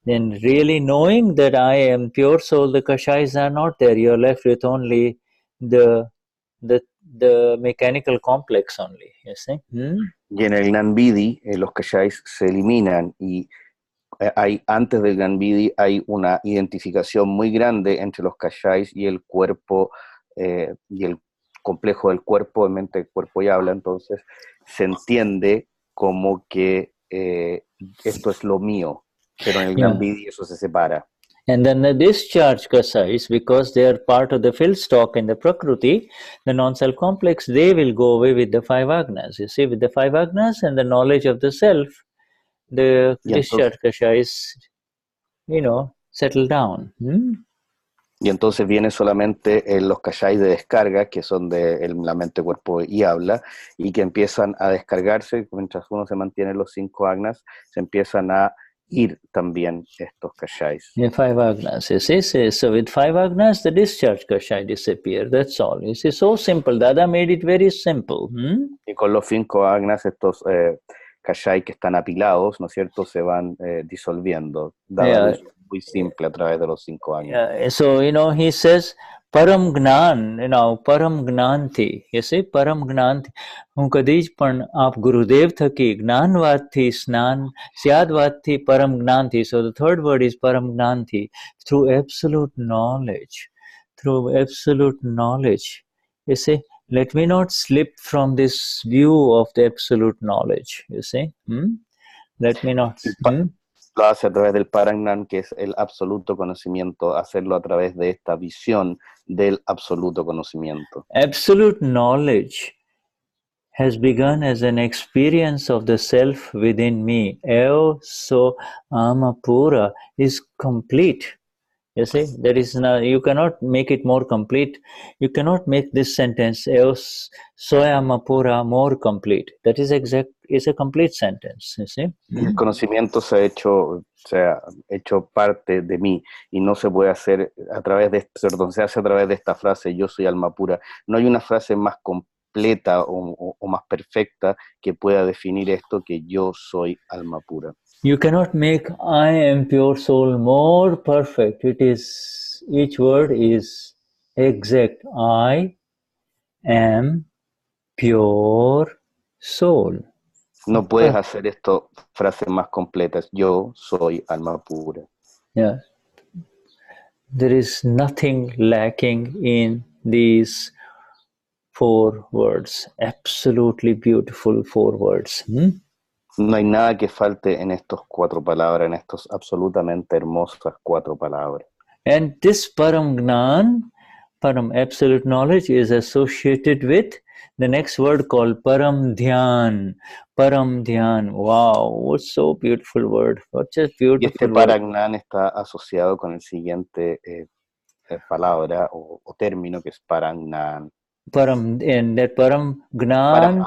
Then really knowing that I am pure soul, the Kashais are not there. You're left with only the mechanical complex only, you see. Y en el Gnan Vidhi, los Kashais se eliminan, y antes del Gnan Vidhi hay una identificación muy grande entre los Kashais y el cuerpo, y el complejo del cuerpo, de mente, cuerpo y habla. Entonces se entiende como que esto es lo mío, pero en el Gnan Vidhi eso se separa. And then the discharge Kashais, because they are part of the field stock in the Prakriti, the non-self complex, they will go away with the 5 agnas. You see, with the 5 agnas and the knowledge of the self, the discharge Kashais, you know, settle down. Y entonces viene solamente los kashais de descarga, que son de la mente, cuerpo y habla, y que empiezan a descargarse mientras uno se mantiene los 5 agnas, se empiezan a ir también estos kashais. Yeah, 5 agnas, you see. So with 5 agnas, the discharge kashai disappear. That's all. You see, so simple. Dada made it very simple. Y con los 5 agnas, estos kashai que están apilados, ¿no es cierto?, se van disolviendo. Dada es muy simple a través de los 5 agnas. So, you know, he says, param gnan, you know, param gnanthi. You see, param gnanthi. હું કદી પણ આપ ગુરુદેવ થકી gnanvaadthi સ્નાન syaadvaadthi param gnanthi. So the third word is param gnanthi. Through absolute knowledge. You see, let me not slip from this view of the absolute knowledge. You see, let me not. Lo hace a través del paragnan, que es el absoluto conocimiento, hacerlo a través de esta visión del absoluto conocimiento. Absolute knowledge has begun as an experience of the self within me. Eo so amapura is complete. You see, there is no, you cannot make it more complete. You cannot make this sentence Eo so amapura more complete. That is is a complete sentence. You see. El conocimiento se ha hecho parte de mí, y no se puede hacer a través de, perdón, se hace a través de esta frase, yo soy alma pura. No hay una frase más completa o más perfecta que pueda definir esto, que yo soy alma pura. You cannot make I am pure soul more perfect. It is, each word is Exact. I am pure soul. No puedes hacer esto frases más completas. Yo soy alma pura. Yeah. There is nothing lacking in these 4 words. Absolutely beautiful 4 words. No hay nada que falte en estos 4 palabras, en estos absolutamente hermosas 4 palabras. And this param gnan, param absolute knowledge, is associated with the next word called param dhyan. Param dhyan. Wow, what so beautiful word. What a beautiful y este word. paragnan está asociado con el siguiente palabra o término que es paragnan. Param, and that param gnan,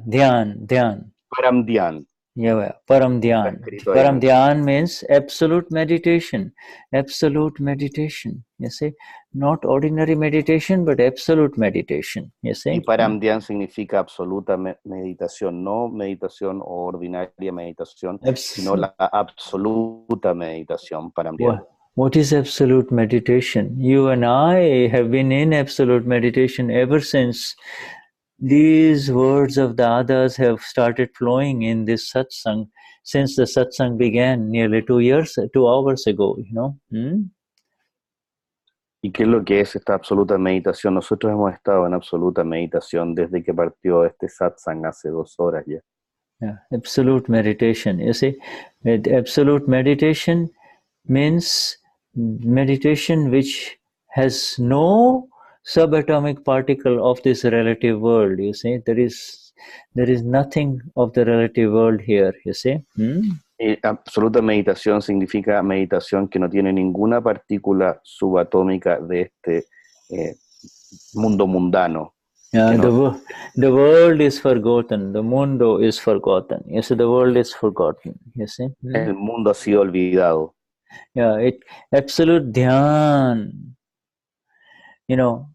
dhyan. Param dhyan. Yeah, param dhyan. Param dhyan means absolute meditation. Absolute meditation. You see, not ordinary meditation, but absolute meditation. You see. Y param dhyan significa absoluta meditación, no meditación o ordinaria meditación, sino la absoluta meditación. Param dhyan. What is absolute meditation? You and I have been in absolute meditation ever since these words of the Adas have started flowing in this satsang, since the satsang began nearly 2 hours ago, you know. ¿Y qué es lo que es esta absoluta meditación? Nosotros hemos estado en absoluta meditación desde que partió este satsang hace 2 horas ya. Yeah, absolute meditation. You see, absolute meditation means meditation which has no subatomic particle of this relative world. You see, there is nothing of the relative world here. You see. Absoluta meditación significa meditación que no tiene ninguna partícula subatómica de este mundo mundano. The world is forgotten. The mundo is forgotten. You see, the world is forgotten. You see. El mundo ha sido olvidado. Yeah, absolute dhyan, you know,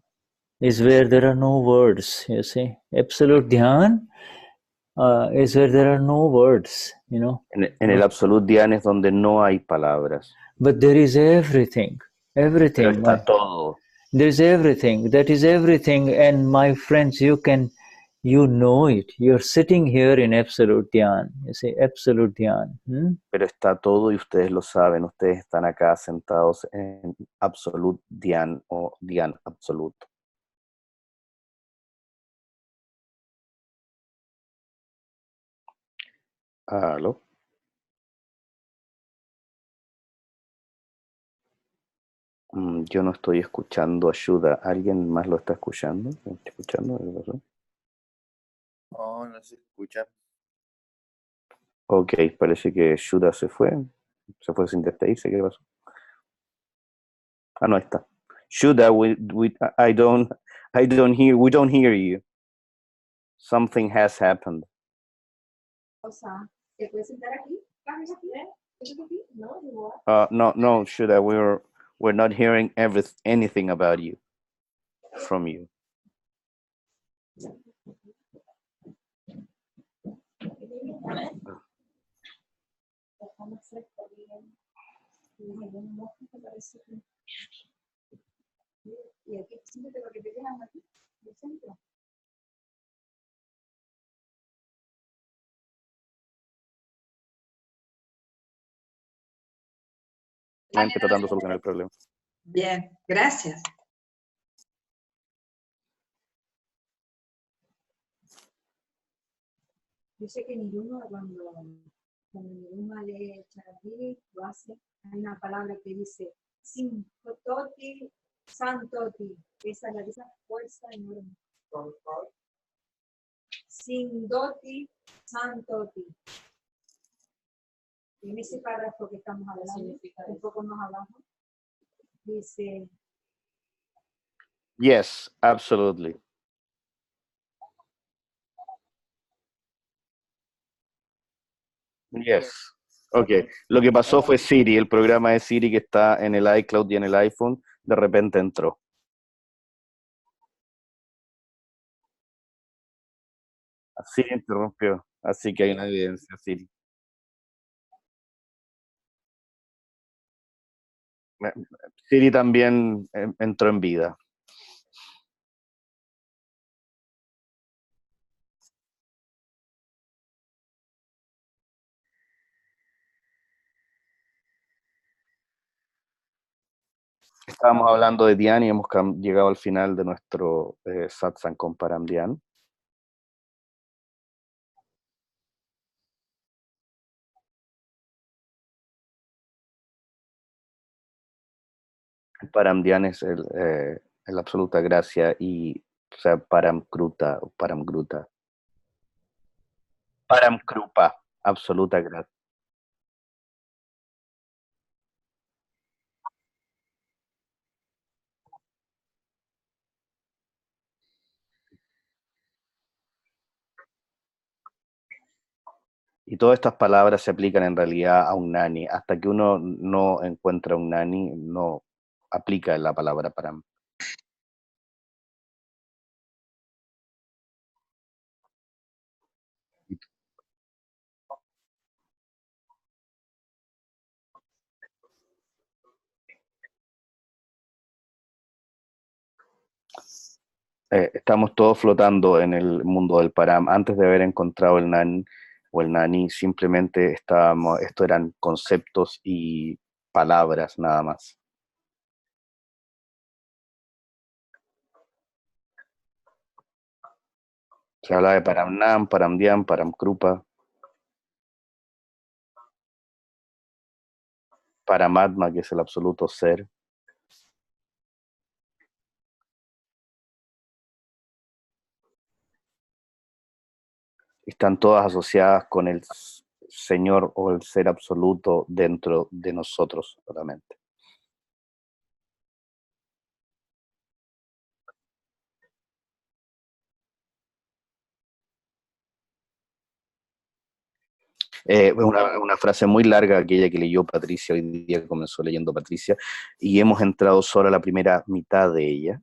is where there are no words. You see, absolute dhyan is where there are no words. You know. En el absolute dhyan es donde no hay palabras. But there is everything. Everything. Pero está todo. There is everything. That is everything. And my friends, you know it. You're sitting here in absolute dhyan. You see, absolute dhyan. Pero está todo y ustedes lo saben. Ustedes están acá sentados en absolute dhyan o dhyan absoluto. ¿Aló? Yo no estoy escuchando a Shuddha. ¿Alguien más lo está escuchando? ¿Está escuchando? ¿Qué pasó? No se escucha. Ok, parece que Shuddha se fue sin despedirse. ¿Qué pasó? Ah, no, ahí está. Shuddha, I don't hear you. Something has happened. O sea, ¿te puedes sentar aquí? No, Shuddha, we're not hearing anything about you from you. Y aquí siempre lo que te quedan aquí, del centro. Tratando de solucionar el problema. Bien, gracias. Yo sé que ninguno cuando ninguno lee Charan Vidhi lo hace. Hay una palabra que dice siddhothi, santothi. Esa es la fuerza enorme. Siddhothi, santothi. En ese párrafo que estamos hablando, un poco más abajo, dice. Yes, absolutely. Yes. Ok. Lo que pasó fue Siri, el programa de Siri que está en el iCloud y en el iPhone, de repente entró. Así interrumpió. Así que hay una evidencia, Siri. Siri también entró en vida. Estábamos hablando de dhyan y hemos llegado al final de nuestro satsang con param dhyan. Param dhyan es la absoluta gracia y, o sea, param kruta o param gruta. Param krupa, absoluta gracia. Y todas estas palabras se aplican en realidad a un gnani. Hasta que uno no encuentra un gnani, no aplica la palabra param. Estamos todos flotando en el mundo del param. Antes de haber encontrado el nan o el nani, simplemente estábamos, esto eran conceptos y palabras nada más. Se habla de paramnam, paramdhyam, paramkrupa, paramatma, que es el absoluto ser. Están todas asociadas con el Señor o el ser absoluto dentro de nosotros solamente. Una frase muy larga, aquella que leyó Patricia hoy día, que comenzó leyendo Patricia, y hemos entrado solo a la primera mitad de ella.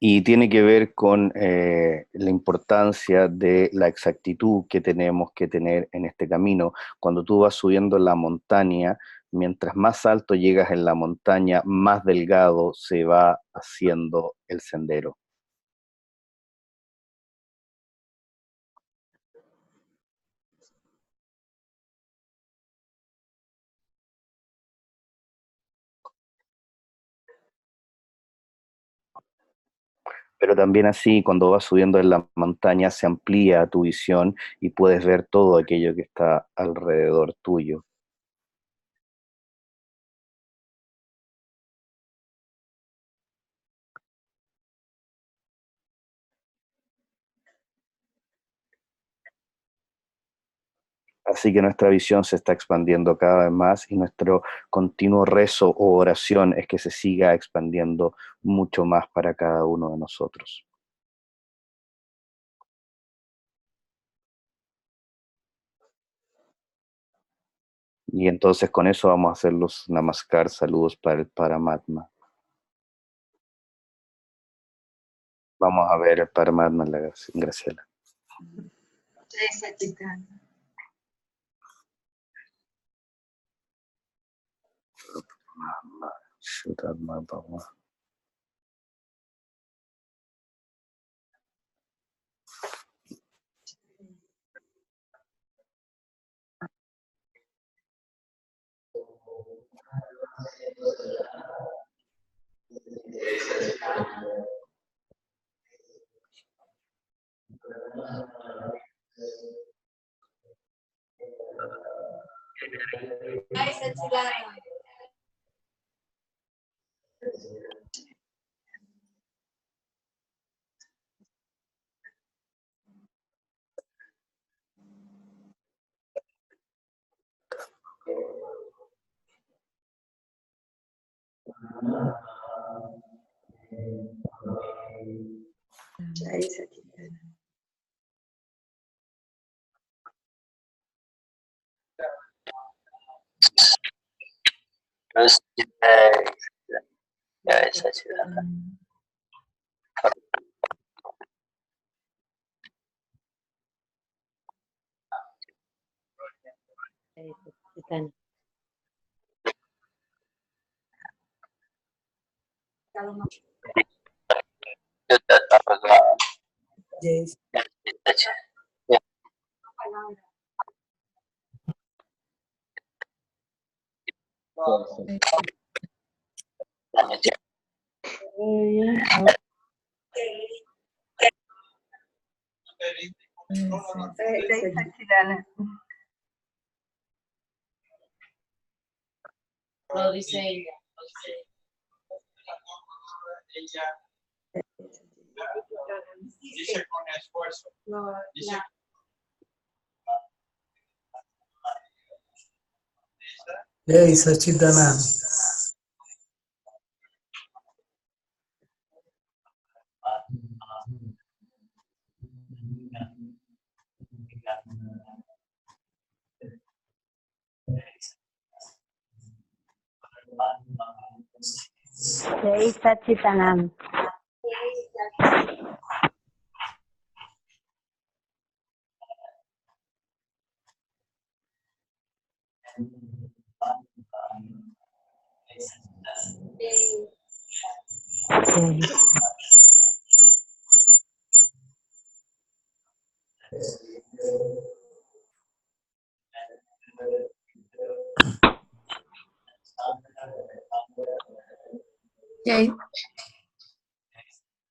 Y tiene que ver con la importancia de la exactitud que tenemos que tener en este camino. Cuando tú vas subiendo la montaña, mientras más alto llegas en la montaña, más delgado se va haciendo el sendero. Pero también así, cuando vas subiendo en la montaña, se amplía tu visión y puedes ver todo aquello que está alrededor tuyo. Así que nuestra visión se está expandiendo cada vez más y nuestro continuo rezo o oración es que se siga expandiendo mucho más para cada uno de nosotros. Y entonces con eso vamos a hacer los namaskar, saludos para el Paramatma. Vamos a ver el Paramatma en la Graciela. Shudatma Bhagwan. Shuddhatma Bhagwan. Yes. Lo dice ella. Dice con esfuerzo. Dice. Jai Sachidanand. Jai Sachidanand.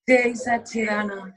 Jai Sachidanand.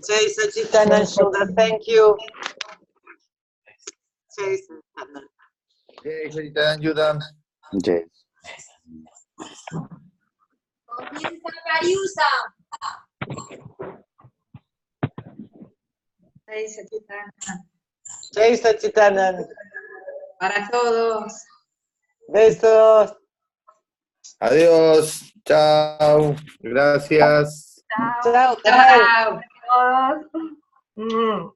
Jai Sachidanand Shuddha, thank you. Jai Sachidanand. Jai Sachidanand Shuddha. Jai. Comienza Cariusa. Jai Sachidanand. Jai Sachidanand. Para todos. Besos. Adiós. Chao. Gracias. Chao. Chao. Chao.